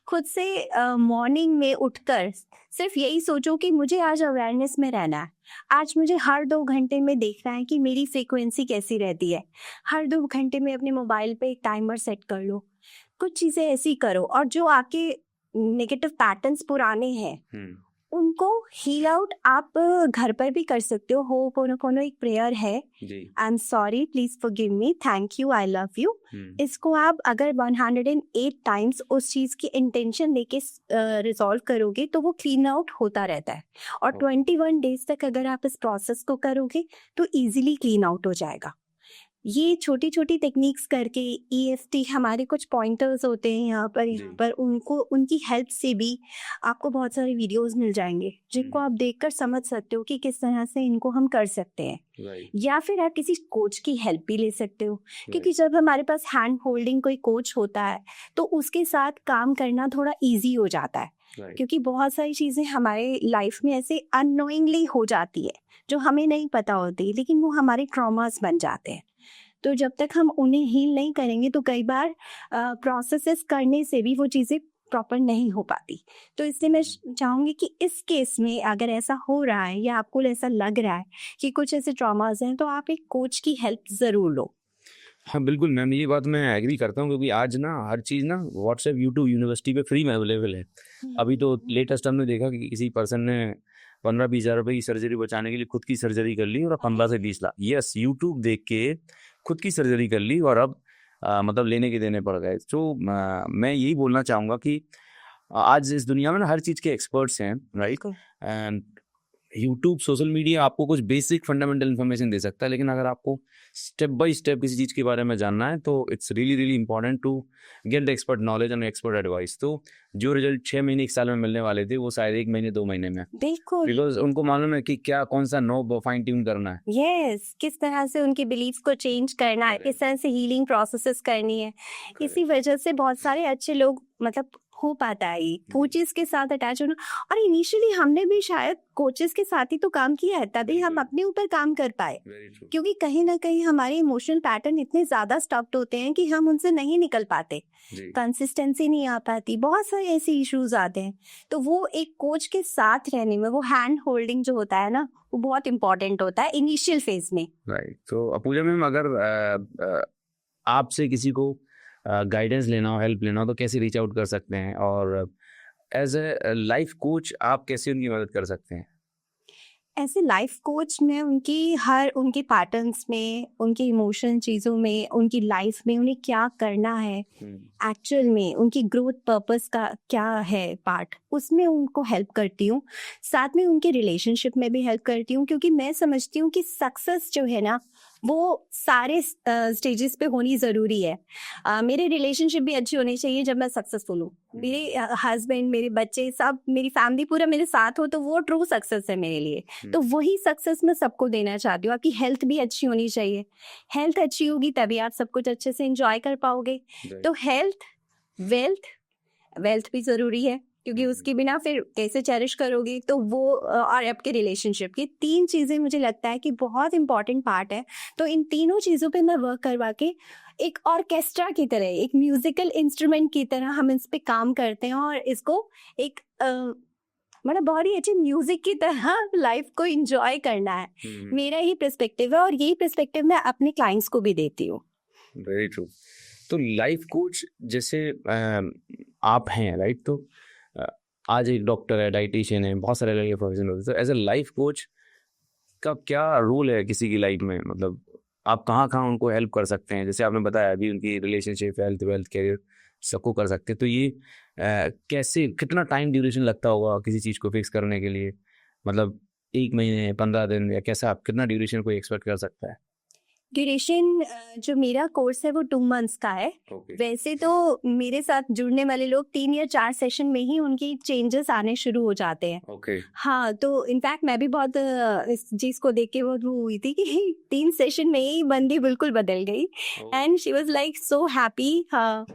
खुद से मॉर्निंग में उठकर सिर्फ यही सोचो कि मुझे आज अवेयरनेस में रहना है, आज मुझे हर 2 घंटे में देखना है कि मेरी फ्रीक्वेंसी कैसी रहती है। हर 2 घंटे में अपने मोबाइल पे एक टाइमर सेट कर लो, कुछ चीज़ें ऐसी करो, और जो आपके नेगेटिव पैटर्न्स पुराने हैं उनको हील आउट आप घर पर भी कर सकते हो। होपोनोपोनो एक प्रेयर है, I am sorry, please forgive me, thank you, I love you. इसको आप अगर 108 टाइम्स उस चीज़ की इंटेंशन लेके रिजॉल्व करोगे, तो वो क्लीन आउट होता रहता है, और 21 डेज तक अगर आप इस प्रोसेस को करोगे तो इजीली क्लीन आउट हो जाएगा। ये छोटी छोटी टेक्निक्स करके, EFT हमारे कुछ पॉइंटर्स होते हैं यहाँ पर उनको, उनकी हेल्प से भी आपको बहुत सारे वीडियोस मिल जाएंगे जिनको आप देखकर समझ सकते हो कि किस तरह से इनको हम कर सकते हैं। या फिर आप किसी कोच की हेल्प भी ले सकते हो, क्योंकि जब हमारे पास हैंड होल्डिंग कोई कोच होता है तो उसके साथ काम करना थोड़ा ईजी हो जाता है, क्योंकि बहुत सारी चीज़ें हमारे लाइफ में ऐसे अननोइंगली हो जाती है जो हमें नहीं पता होती, लेकिन वो हमारे ट्रॉमास बन जाते हैं। तो जब तक हम उन्हें हील नहीं करेंगे, तो कई बार प्रोसेसेस करने से भी वो चीज़ें प्रॉपर नहीं हो पाती। तो इसलिए मैं चाहूँगी कि इस केस में अगर ऐसा हो रहा है या आपको ऐसा लग रहा है कि कुछ ऐसे ट्रॉमास हैं, तो आप एक कोच की हेल्प ज़रूर लो। हाँ बिल्कुल मैम, ये बात मैं एग्री करता हूँ, क्योंकि आज ना हर चीज़ ना व्हाट्सएप, यूट्यूब, यूनिवर्सिटी पे फ्री में अवेलेबल है। अभी तो लेटेस्ट हमने देखा कि किसी पर्सन ने 15-20 हज़ार रुपये की सर्जरी बचाने के लिए खुद की सर्जरी कर ली, और 15 से 20 लाख, यस, यूट्यूब देख के खुद की सर्जरी कर ली, और अब मतलब लेने के देने पड़ गए। तो मैं यही बोलना चाहूँगा कि आज इस दुनिया में ना हर चीज़ के एक्सपर्ट्स हैं, राइट? बिल्कुल। एंड यूट्यूब, सोशल मीडिया आपको कुछ बेसिक फंडामेंटल इन्फॉर्मेशन दे सकता है, लेकिन अगर आपको स्टेप बाय स्टेप किसी चीज़ के बारे में जानना है तो it's really really important to get the expert knowledge and expert advice. तो जो रिजल्ट 6 महीने 1 साल में मिलने वाले थे वो शायद 1 महीने 2 महीने में, बिल्कुल। बिकॉज उनको मालूम है कि क्या कौन सा नॉब फाइन ट्यून करना है। यस, किस तरह से उनकी बिलीफ को चेंज करना है, किस तरह से हीलिंग प्रोसेसेस करनी है। इसी वजह से बहुत सारे अच्छे लोग मतलब हो पाता है ये कोचेस के साथ अटैच होना। और इनिशियली हमने भी शायद कोचेस के साथ ही तो काम किया है, तभी हम अपने ऊपर काम कर पाए, क्योंकि कहीं ना कहीं हमारे इमोशनल पैटर्न इतने ज्यादा स्टक्ड होते हैं कि हम उनसे नहीं निकल पाते, कंसिस्टेंसी नहीं आ पाती, बहुत सारे ऐसे इश्यूज आते हैं। तो वो एक कोच के साथ रहने में वो हैंड होल्डिंग जो होता है ना, वो बहुत इंपॉर्टेंट होता है इनिशियल फेज में। राइट। तो पूजा मैम, अगर आपसे किसी को गाइडेंस लेना हो, हेल्प लेना हो, तो कैसे रीच आउट कर सकते हैं? और एज ए लाइफ कोच आप कैसे उनकी मदद कर सकते हैं? ऐसे लाइफ कोच में उनके पैटर्न्स में, उनके इमोशन चीज़ों में, उनकी लाइफ में उन्हें क्या करना है एक्चुअल में, उनकी ग्रोथ पर्पस का क्या है पार्ट, उसमें उनको हेल्प करती हूँ। साथ में उनके रिलेशनशिप में भी हेल्प करती हूँ, क्योंकि मैं समझती हूँ कि सक्सेस जो है ना वो सारे स्टेजेस पे होनी ज़रूरी है। मेरे रिलेशनशिप भी अच्छी होनी चाहिए जब मैं सक्सेसफुल हूँ। मेरे हस्बैंड, मेरे बच्चे, सब, मेरी फैमिली पूरा मेरे साथ हो तो वो ट्रू सक्सेस है मेरे लिए। तो वही सक्सेस मैं सबको देना चाहती हूँ। आपकी हेल्थ भी अच्छी होनी चाहिए, हेल्थ अच्छी होगी तभी आप सब कुछ अच्छे से एंजॉय कर पाओगे। तो हेल्थ, वेल्थ भी ज़रूरी है, क्योंकि उसके बिना फिर कैसे चेरिश करोगे। तो वो और आपके रिलेशनशिप, ये 3 चीज़ें मुझे लगता है कि बहुत इंपॉर्टेंट पार्ट है। तो इन तीनों चीज़ों पे मैं वर्क करवा के एक ऑर्केस्ट्रा की तरह, एक म्यूजिकल इंस्ट्रूमेंट की तरह हम इस पे काम करते हैं, और इसको एक मतलब बहुत ही अच्छी म्यूजिक की तरह लाइफ को एंजॉय करना है। मेरा ही पर्सपेक्टिव है, और यही पर्सपेक्टिव मैं अपने क्लाइंट्स को भी देती हूँ। Very true. तो लाइफ कोच जैसे आप हैं, राइट? तो आज एक डॉक्टर है, डाइटिशियन है, बहुत सारे अलग प्रोफेशन होते हैं। तो एज ए लाइफ कोच का क्या रोल है किसी की लाइफ में? मतलब आप कहाँ कहाँ उनको हेल्प कर सकते हैं? जैसे आपने बताया अभी उनकी रिलेशनशिप, हेल्थ, वेल्थ, कैरियर सबको कर सकते हैं। तो ये कैसे, कितना टाइम ड्यूरेशन लगता होगा किसी चीज़ को फिक्स करने के लिए? मतलब 1 महीने, 15 दिन, या कैसा, आप कितना ड्यूरेशन को एक्सपेक्ट कर सकता है? ड्यूरेशन जो मेरा कोर्स है वो 2 मंथ्स का है। वैसे तो मेरे साथ जुड़ने वाले लोग 3 या 4 सेशन में ही उनकी चेंजेस आने शुरू हो जाते हैं। हाँ, तो इनफैक्ट मैं भी बहुत इस चीज़ को देख के बहुत वो हुई थी कि 3 सेशन में ही बंदी बिल्कुल बदल गई, and she was like so happy. हाँ,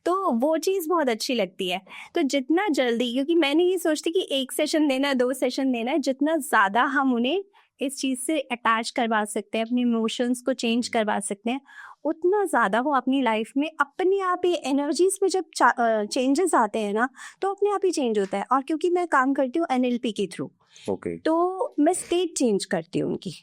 तो वो चीज़ बहुत अच्छी लगती है। तो जितना जल्दी, क्योंकि मैं नहीं सोचती कि 1 सेशन देना है, 2 सेशन देना है, जितना ज़्यादा हम उन्हें इस चीज़ से अटैच करवा सकते हैं, अपने इमोशंस को चेंज करवा सकते हैं, उतना ज़्यादा वो अपनी लाइफ में अपने आप ही एनर्जीज में जब चेंजेस आते हैं ना, तो अपने आप ही चेंज होता है। और क्योंकि मैं काम करती हूँ NLP के थ्रू, तो मैं स्टेट चेंज करती हूँ उनकी।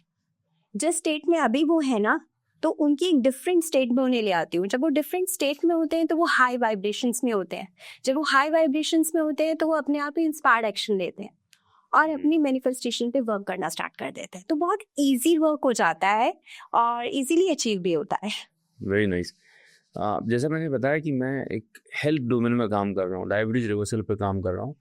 जिस स्टेट में अभी वो है ना, तो उनकी एक डिफरेंट स्टेट में उन्हें ले आती हूँ। जब वो डिफरेंट स्टेट में होते हैं तो वो हाई वाइब्रेशंस में होते हैं। जब वो हाई वाइब्रेशंस में होते हैं तो वो अपने आप ही इंस्पायर्ड एक्शन लेते हैं और अपनी मैनिफेस्टेशन पे वर्क करना स्टार्ट कर देते हैं। तो बहुत इजी वर्क हो जाता है और इजीली अचीव भी होता है। Very nice. जैसे मैंने बताया कि मैं एक हेल्थ डोमेन में काम कर रहा हूँ, डायबिटीज रिवर्सल पे काम कर रहा हूँ।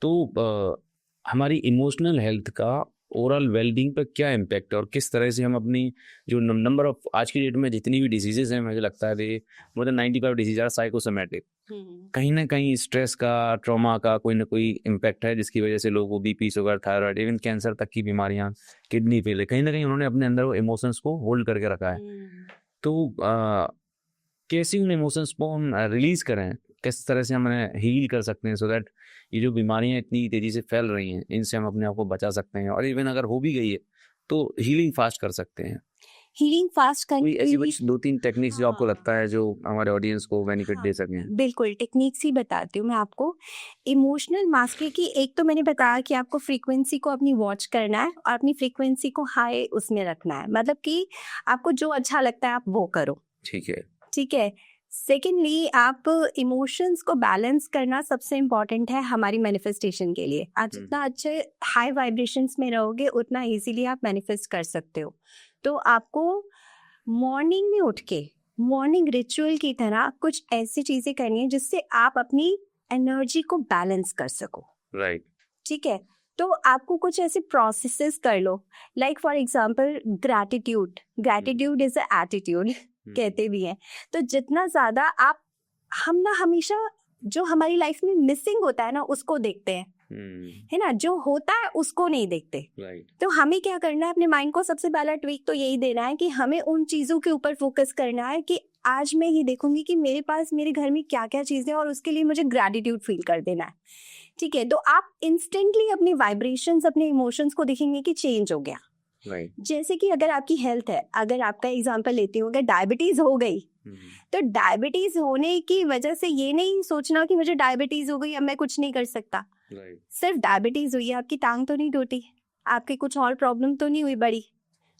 तो हमारी इमोशनल हेल्थ का ओवरऑल वेलबींग पर क्या इम्पैक्ट है, और किस तरह से हम अपनी जो नंबर ऑफ, आज की डेट में जितनी भी डिजीजेज हैं, मुझे लगता है more than 95 disease are psychosomatic. कहीं ना कहीं स्ट्रेस का, ट्रॉमा का कोई ना कोई इम्पैक्ट है, जिसकी वजह से लोगों को BP, sugar, thyroid, even cancer तक की बीमारियां, किडनी फेल, कहीं ना कहीं उन्होंने अपने अंदर वो इमोशंस को होल्ड करके रखा है। तो कैसे उन इमोशंस को हम रिलीज करें, किस तरह से हम हील कर सकते हैं, सो दैट ये जो बीमारियां इतनी तेजी से फैल रही हैं, इनसे हम अपने आप को बचा सकते हैं, और इवन अगर हो भी गई है तो हीलिंग फास्ट कर सकते हैं। हीलिंग फास्ट करने कोई के ऐसी लिए कुछ 2-3 टेक्निक्स जो आपको लगता है जो हमारे ऑडियंस को बेनिफिट दे सकें? बिल्कुल टेक्निक्स ही बताती हूँ मैं आपको। इमोशनल मास्टरी की एक तो मैंने बताया कि आपको फ्रीक्वेंसी को अपनी वॉच करना है और अपनी फ्रीक्वेंसी को हाई उसमें रखना है, मतलब कि आपको जो अच्छा लगता है आप वो करो। ठीक है। सेकेंडली, आप इमोशंस को बैलेंस करना सबसे इम्पॉर्टेंट है हमारी मैनिफेस्टेशन के लिए। आप जितना अच्छे हाई वाइब्रेशंस में रहोगे उतना इजीली आप मैनिफेस्ट कर सकते हो। तो आपको मॉर्निंग में उठ के मॉर्निंग रिचुअल की तरह कुछ ऐसी चीज़ें करनी है जिससे आप अपनी एनर्जी को बैलेंस कर सको। राइट। ठीक है, तो आपको कुछ ऐसे प्रोसेसेस कर लो, like for example gratitude is a attitude कहते भी हैं। तो जितना ज्यादा आप, हम ना हमेशा जो हमारी लाइफ में मिसिंग होता है ना उसको देखते हैं, है ना, जो होता है उसको नहीं देखते। राइट। तो हमें क्या करना है, अपने माइंड को सबसे पहला ट्वीक तो यही देना है कि हमें उन चीजों के ऊपर फोकस करना है कि आज मैं ये देखूंगी कि मेरे पास मेरे घर में क्या क्या चीजें हैं और उसके लिए मुझे ग्रैटिट्यूड फील कर देना है। ठीक है, तो आप इंस्टेंटली अपने वाइब्रेशंस, अपने इमोशंस को देखेंगे कि चेंज हो गया। राइट। जैसे कि अगर आपकी हेल्थ है, अगर आपका एग्जांपल लेती हूँ, अगर डायबिटीज हो गई तो डायबिटीज होने की वजह से ये नहीं सोचना कि मुझे डायबिटीज हो गई अब मैं कुछ नहीं कर सकता। राइट। सिर्फ डायबिटीज हुई है, आपकी टांग तो नहीं टूटी, आपकी कुछ और प्रॉब्लम तो नहीं हुई बड़ी,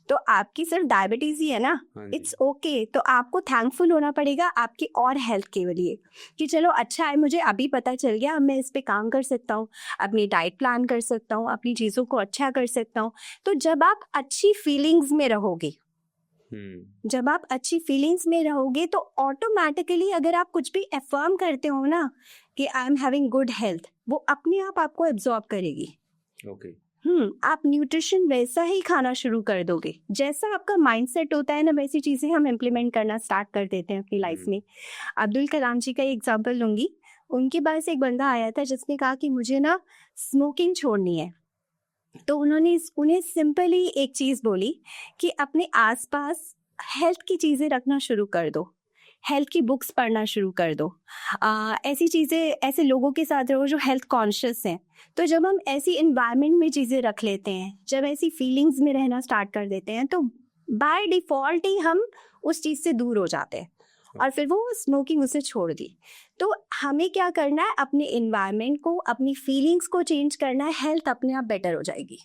तो आपकी सिर्फ डायबिटीज ही है ना, हाँ जी। It's okay. तो आपको थैंकफुल होना पड़ेगा आपकी और हेल्थ के लिए कि चलो अच्छा है, मुझे अभी पता चल गया, अब मैं इस पे काम कर सकता हूँ, अपनी डाइट प्लान कर सकता हूँ, अपनी चीज़ों को अच्छा कर सकता हूँ। तो जब आप अच्छी फीलिंग्स में रहोगे, जब आप अच्छी फीलिंग्स में रहोगे तो ऑटोमेटिकली अगर आप कुछ भी अफर्म करते हो ना कि I am having good health, वो अपने आप आपको एब्जॉर्ब करेगी। ओके। आप न्यूट्रिशन वैसा ही खाना शुरू कर दोगे, जैसा आपका माइंडसेट होता है ना वैसी चीजें हम इम्प्लीमेंट करना स्टार्ट कर देते हैं अपनी लाइफ में। अब्दुल कलाम जी का एग्जांपल लूंगी, उनके पास एक बंदा आया था जिसने कहा कि मुझे ना स्मोकिंग छोड़नी है। तो उन्होंने उन्हें सिंपली एक चीज बोली कि अपने आसपास हेल्थ की चीजें रखना शुरू कर दो, हेल्थ की बुक्स पढ़ना शुरू कर दो, ऐसी चीज़ें, ऐसे लोगों के साथ रहो जो हेल्थ कॉन्शियस हैं। तो जब हम ऐसी इन्वायरमेंट में चीज़ें रख लेते हैं, जब ऐसी फीलिंग्स में रहना स्टार्ट कर देते हैं, तो बाय डिफ़ॉल्ट ही हम उस चीज़ से दूर हो जाते हैं और फिर वो स्मोकिंग उसे छोड़ दी। तो हमें क्या करना है, अपने इन्वायरमेंट को, अपनी फीलिंग्स को चेंज करना है, हेल्थ अपने आप बेटर हो जाएगी।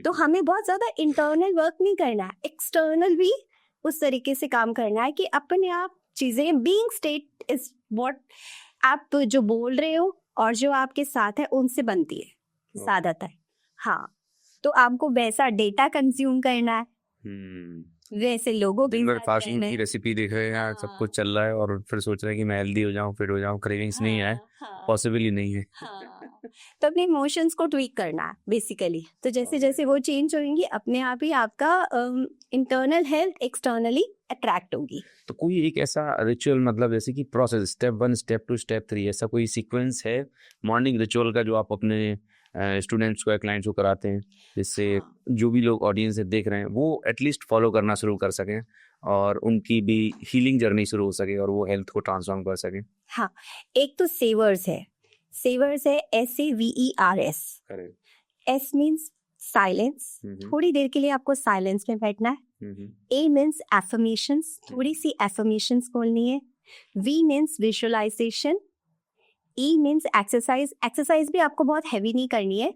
तो हमें बहुत ज़्यादा इंटरनल वर्क नहीं करना है, एक्सटर्नल भी उस तरीके से काम करना है कि अपने आप चीजें, बीइंग स्टेट इज व्हाट आप जो बोल रहे हो और जो आपके साथ है उनसे बनती है ज्यादातर। हाँ, तो आपको वैसा डेटा कंज्यूम करना है, वैसे लोगों के साथ फास्ट फूड रहना की है। रेसिपी देख रहे हैं यार, सब हाँ। कुछ चल रहा है और फिर सोच रहे हैं कि मैं हेल्दी हो जाऊं, फिट हो जाऊं, क्रेविंग्स नहीं है, हाँ, पॉसिबल ही नहीं है। हाँ। तो अपने इमोशंस को ट्वीक करना है बेसिकली। तो जैसे जैसे वो चेंज होंगी अपने आप ही आपका इंटरनल हेल्थ एक्सटर्नली अट्रैक्ट होगी। तो कोई एक ऐसा रिचुअल, मतलब जैसे कि प्रोसेस, स्टेप 1, स्टेप 2, स्टेप 3, ऐसा कोई सीक्वेंस है मॉर्निंग रिचुअल का जो आप अपने स्टूडेंट्स को या क्लाइंट्स को कराते हैं, जिससे जो भी लोग ऑडियंस से देख रहे हैं वो एटलीस्ट फॉलो करना शुरू कर सकें और उनकी भी हीलिंग जर्नी शुरू हो सके और वो हेल्थ को ट्रांसफॉर्म कर सकें? हाँ, एक तो सेवर्स है, SAVERS। S मीन्स साइलेंस, थोड़ी देर के लिए आपको साइलेंस में बैठना है। A मीन्स एफर्मेशंस, थोड़ी सी एफर्मेशंस बोलनी है। V means visualisation. E means exercise. Exercise भी आपको बहुत हैवी नहीं करनी है,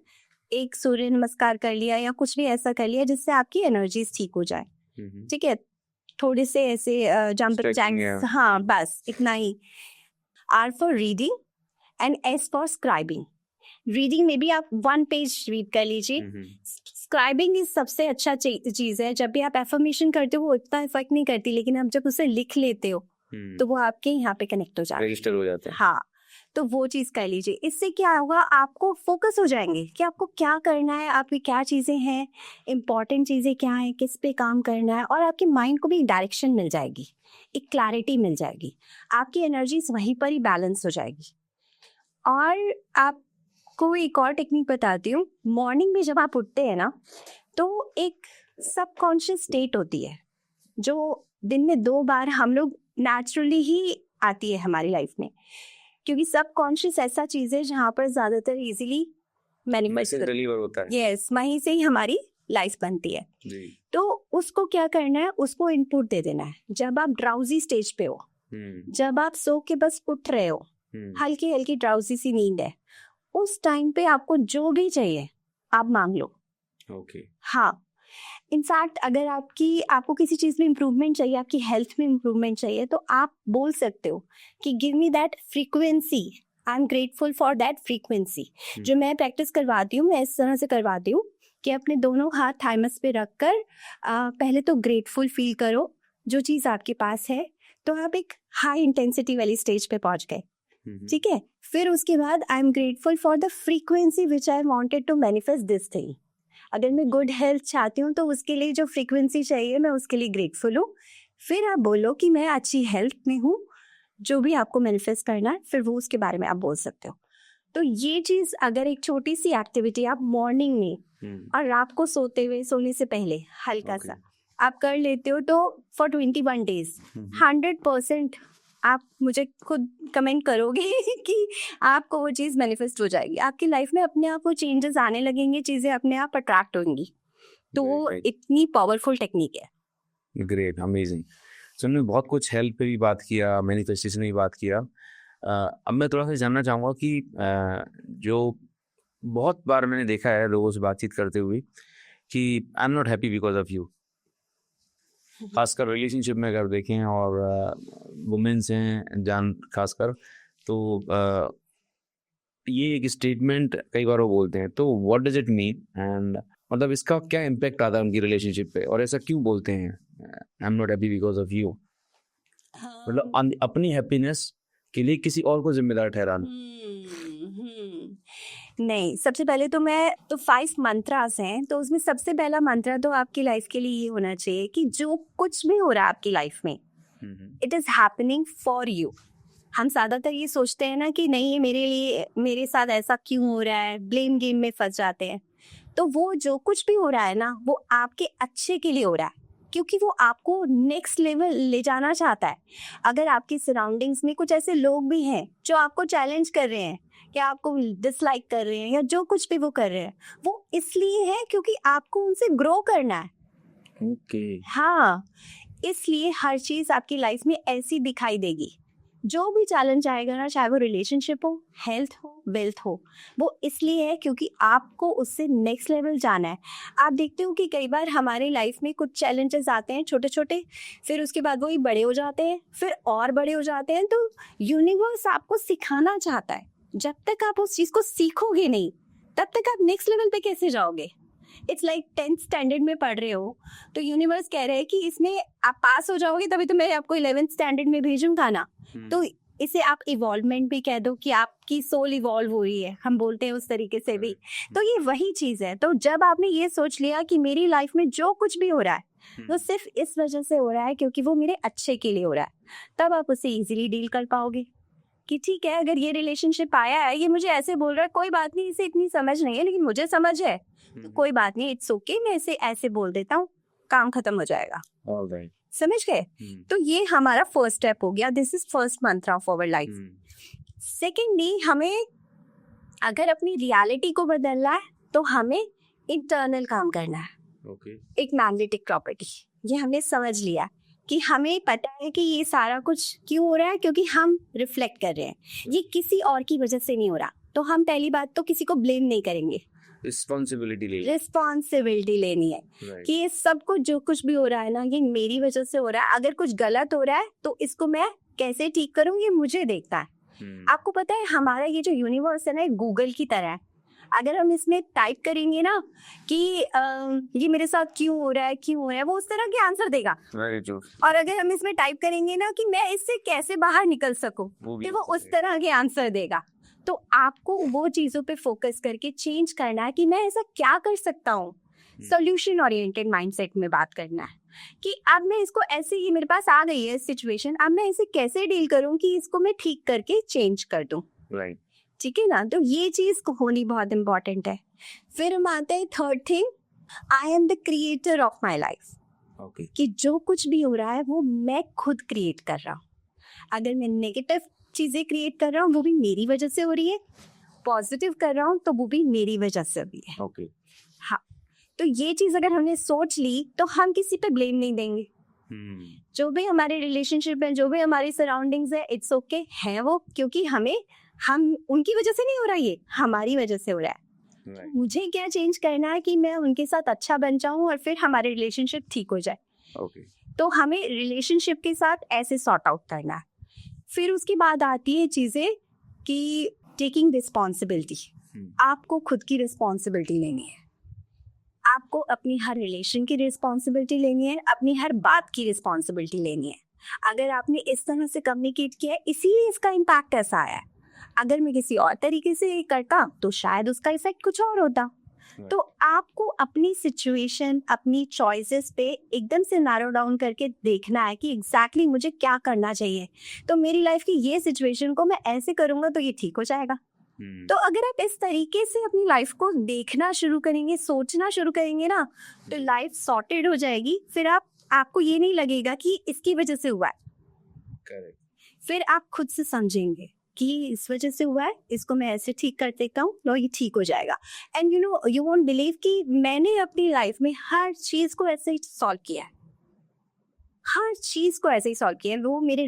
एक सूर्य नमस्कार कर लिया या कुछ भी ऐसा कर लिया जिससे आपकी एनर्जीज ठीक हो जाए। ठीक है, थोड़े से ऐसे जंप जैक्स, हाँ बस इतना ही। R for reading and S for scribing. Reading में भी आप 1 पेज रीड कर लीजिए। स्क्राइबिंग इज सबसे अच्छा चीज है। जब भी आप एफर्मेशन करते हो वो इतना इफेक्ट नहीं करती, लेकिन आप जब उसे लिख लेते हो तो वो आपके यहाँ पे कनेक्ट हो जाता है, रजिस्टर हो जाता है। हाँ, तो वो चीज कर लीजिए। इससे क्या होगा, आपको फोकस हो जाएंगे कि आपको क्या करना है, आपकी क्या चीजें हैं, इंपॉर्टेंट चीजें क्या है, किस पे काम करना है, और आपके माइंड को भी एक डायरेक्शन मिल जाएगी, एक क्लैरिटी मिल जाएगी, आपकी एनर्जीज वहीं पर ही बैलेंस हो जाएगी। और आपको एक और टेक्निक बताती हूँ। मॉर्निंग में जब आप उठते हैं ना, तो एक सबकॉन्शियस स्टेट होती है जो दिन में 2 बार हम लोग नेचुरली ही आती है हमारी लाइफ में, क्योंकि सबकॉन्शियस ऐसा चीज है जहाँ पर ज्यादातर इजीली मैनिफेस्ट होता है। यस, वहीं से ही हमारी लाइफ बनती है जी। तो उसको क्या करना है, उसको इनपुट दे देना है। जब आप ड्राउजी स्टेज पे हो, जब आप सो के बस उठ रहे हो, हल्की हल्की ड्राउजी सी नींद है, उस टाइम पे आपको जो भी चाहिए आप मांग लो। ओके। हाँ, इनफैक्ट अगर आपको किसी चीज में इम्प्रूवमेंट चाहिए, आपकी हेल्थ में इम्प्रूवमेंट चाहिए, तो आप बोल सकते हो कि give me that frequency, I am grateful for that frequency. जो मैं प्रैक्टिस करवाती हूँ, मैं इस तरह से करवाती हूँ कि अपने दोनों हाथ थाइमस पे रखकर पहले तो ग्रेटफुल फील करो जो चीज़ आपके पास है, तो आप एक हाई इंटेंसिटी वाली स्टेज पे पहुंच गए। ठीक है। फिर उसके बाद I am grateful for the frequency which I wanted to manifest this thing. अगर मैं गुड हेल्थ चाहती हूँ तो उसके लिए जो फ्रीक्वेंसी चाहिए मैं उसके लिए ग्रेटफुल हूँ। फिर आप बोलो कि मैं अच्छी हेल्थ में हूँ, जो भी आपको मैनिफेस्ट करना है फिर वो उसके बारे में आप बोल सकते हो। तो ये चीज अगर एक छोटी सी एक्टिविटी आप मॉर्निंग में और रात को सोने से पहले हल्का सा आप कर लेते हो तो फॉर 21 डेज 100% आप मुझे खुद कमेंट करोगे कि आपको वो चीज़ मैनिफेस्ट हो जाएगी। आपकी लाइफ में अपने आप वो चेंजेस आने लगेंगे, चीज़ें अपने आप अट्रैक्ट होंगी। तो वो इतनी पावरफुल टेक्निक है। Great, amazing. सो हमने बहुत कुछ हेल्थ पे भी बात किया, मैनिफेस्टेशन में भी बात किया। अब मैं थोड़ा सा जानना चाहूँगा कि जो बहुत बार मैंने देखा है लोगों से बातचीत करते हुए कि आई am not happy because of you, खासकर रिलेशनशिप में अगर देखें और वुमेन्स हैं जान खासकर, तो ये एक स्टेटमेंट कई बार वो बोलते हैं, तो what does it mean and मतलब इसका क्या इम्पैक्ट आता है उनकी रिलेशनशिप पे, और ऐसा क्यों बोलते हैं आई am not happy because of you? मतलब अपनी हैप्पीनेस के लिए किसी और को जिम्मेदार ठहराना। नहीं, सबसे पहले तो मैं तो 5 मंत्रास हैं, तो उसमें सबसे पहला मंत्र तो आपकी लाइफ के लिए ये होना चाहिए कि जो कुछ भी हो रहा है आपकी लाइफ में it is happening for you. हम ज्यादातर ये सोचते हैं ना कि नहीं ये मेरे लिए, मेरे साथ ऐसा क्यों हो रहा है, ब्लेम गेम में फंस जाते हैं। तो वो जो कुछ भी हो रहा है ना वो आपके अच्छे के लिए हो रहा है, क्योंकि वो आपको नेक्स्ट लेवल ले जाना चाहता है। अगर आपकी सराउंडिंग्स में कुछ ऐसे लोग भी हैं जो आपको चैलेंज कर रहे हैं या आपको डिसलाइक कर रहे हैं या जो कुछ भी वो कर रहे हैं, वो इसलिए है क्योंकि आपको उनसे ग्रो करना है। ओके। हाँ, इसलिए हर चीज आपकी लाइफ में ऐसी दिखाई देगी। जो भी चैलेंज आएगा ना, चाहे वो रिलेशनशिप हो, हेल्थ हो, वेल्थ हो, वो इसलिए है क्योंकि आपको उससे नेक्स्ट लेवल जाना है। आप देखते हो कि कई बार हमारे लाइफ में कुछ चैलेंजेस आते हैं छोटे छोटे, फिर उसके बाद वही बड़े हो जाते हैं, फिर और बड़े हो जाते हैं। तो यूनिवर्स आपको सिखाना चाहता है, जब तक आप उस चीज को सीखोगे नहीं तब तक आप नेक्स्ट लेवल पे कैसे जाओगे। इट्स लाइक 10th स्टैंडर्ड में पढ़ रहे हो तो यूनिवर्स कह रहे हैं कि इसमें आप पास हो जाओगे तभी तो मैं आपको 11th स्टैंडर्ड में भेजूंगा ना। तो इसे आप इवॉल्वमेंट भी कह दो कि आपकी सोल इवॉल्व हो रही है, हम बोलते हैं उस तरीके से भी। तो ये वही चीज है। तो जब आपने ये सोच लिया कि मेरी लाइफ में जो कुछ भी हो रहा है वो सिर्फ इस वजह से हो रहा है क्योंकि वो मेरे अच्छे के लिए हो रहा है, तब आप उसे इजीली डील कर पाओगे कि ठीक है, अगर ये रिलेशनशिप आया है, ये मुझे ऐसे बोल रहा है, कोई बात नहीं, इसे इतनी समझ नहीं है लेकिन मुझे समझ है, तो कोई बात नहीं, इट्स ओके, मैं इसे ऐसे बोल देता हूँ, काम खत्म हो जाएगा। ऑलराइट, समझ गए? तो ये हमारा फर्स्ट स्टेप हो गया। दिस इज फर्स्ट मंत्र ऑफ आवर लाइफ। सेकेंडली, हमें अगर अपनी रियलिटी को बदलना है तो हमें इंटरनल काम करना है। ओके। एक मैग्नेटिक प्रॉपर्टी, ये हमने समझ लिया कि हमें पता है कि ये सारा कुछ क्यों हो रहा है, क्योंकि हम रिफ्लेक्ट कर रहे हैं, ये किसी और की वजह से नहीं हो रहा। तो हम पहली बात तो किसी को ब्लेम नहीं करेंगे, रिस्पॉन्सिबिलिटी लेनी है कि ये सब कुछ जो कुछ भी हो रहा है ना, ये मेरी वजह से हो रहा है। अगर कुछ गलत हो रहा है तो इसको मैं कैसे ठीक करूं, ये मुझे देखता है। आपको पता है हमारा ये जो यूनिवर्स है ना, गूगल की तरह है। अगर हम इसमें टाइप करेंगे ना कि ये मेरे साथ क्यों हो रहा है, वो उस तरह के आंसर देगा। और अगर हम इसमें टाइप करेंगे ना कि मैं इससे कैसे बाहर निकल सकूं, तो वो उस तरह के आंसर देगा। तो आपको वो चीजों पे फोकस करके चेंज करना है कि मैं ऐसा क्या कर सकता हूँ। सॉल्यूशन ओरिएंटेड माइंडसेट में बात करना है कि अब मैं इसको ऐसे, ये मेरे पास आ गई है सिचुएशन, अब मैं इसे कैसे डील करूँ कि इसको मैं ठीक करके चेंज कर दूं। राइट, ठीक है ना? तो ये चीज होनी बहुत इंपॉर्टेंट है। फिर हम आते हैं third thing, I am the creator of my life. Okay. कि जो कुछ भी हो रहा है वो मैं खुद क्रिएट कर रहा हूँ। अगर मैं नेगेटिव चीजें क्रिएट कर रहा हूँ वो भी मेरी वजह से हो रही है, पॉजिटिव कर रहा हूँ तो वो भी मेरी वजह से भी है। ओके। हाँ, तो ये चीज अगर हमने सोच ली तो हम किसी पे ब्लेम नहीं देंगे। जो भी हमारे रिलेशनशिप है, जो भी हमारी सराउंडिंग्स है, इट्स ओके है वो, क्योंकि हम उनकी वजह से नहीं हो रहा, ये हमारी वजह से हो रहा है। Right. मुझे क्या चेंज करना है कि मैं उनके साथ अच्छा बन जाऊं और फिर हमारे रिलेशनशिप ठीक हो जाए। Okay. तो हमें रिलेशनशिप के साथ ऐसे सॉर्ट आउट करना है। फिर उसके बाद आती है चीजें कि टेकिंग रिस्पॉन्सिबिलिटी। आपको खुद की रिस्पॉन्सिबिलिटी लेनी है, आपको अपनी हर रिलेशन की रिस्पॉन्सिबिलिटी लेनी है, अपनी हर बात की रिस्पॉन्सिबिलिटी लेनी है। अगर आपने इस तरह से कम्युनिकेट किया है इसीलिए इसका इम्पैक्ट ऐसा आया है, अगर मैं किसी और तरीके से करता तो शायद उसका इफेक्ट कुछ और होता। तो आपको अपनी सिचुएशन, अपनी चॉइसेस पे एकदम से नैरो डाउन करके देखना है कि एग्जैक्टली मुझे क्या करना चाहिए। तो मेरी लाइफ की ये सिचुएशन को मैं ऐसे करूँगा तो ये ठीक हो जाएगा। तो अगर आप इस तरीके से अपनी लाइफ को देखना शुरू करेंगे, सोचना शुरू करेंगे ना, तो लाइफ सॉर्टेड हो जाएगी। फिर आपको ये नहीं लगेगा कि इसकी वजह से हुआ है। करेक्ट। फिर आप खुद से समझेंगे कि इस वजह से हुआ है, इसको मैं ऐसे ठीक कर देता हूँ, लो ये ठीक हो जाएगा। एंड यू वोंट बिलीव कि मैंने अपनी लाइफ में हर चीज को ऐसे ही सॉल्व किया है, हर चीज को ऐसे ही सॉल्व किया है। वो मेरे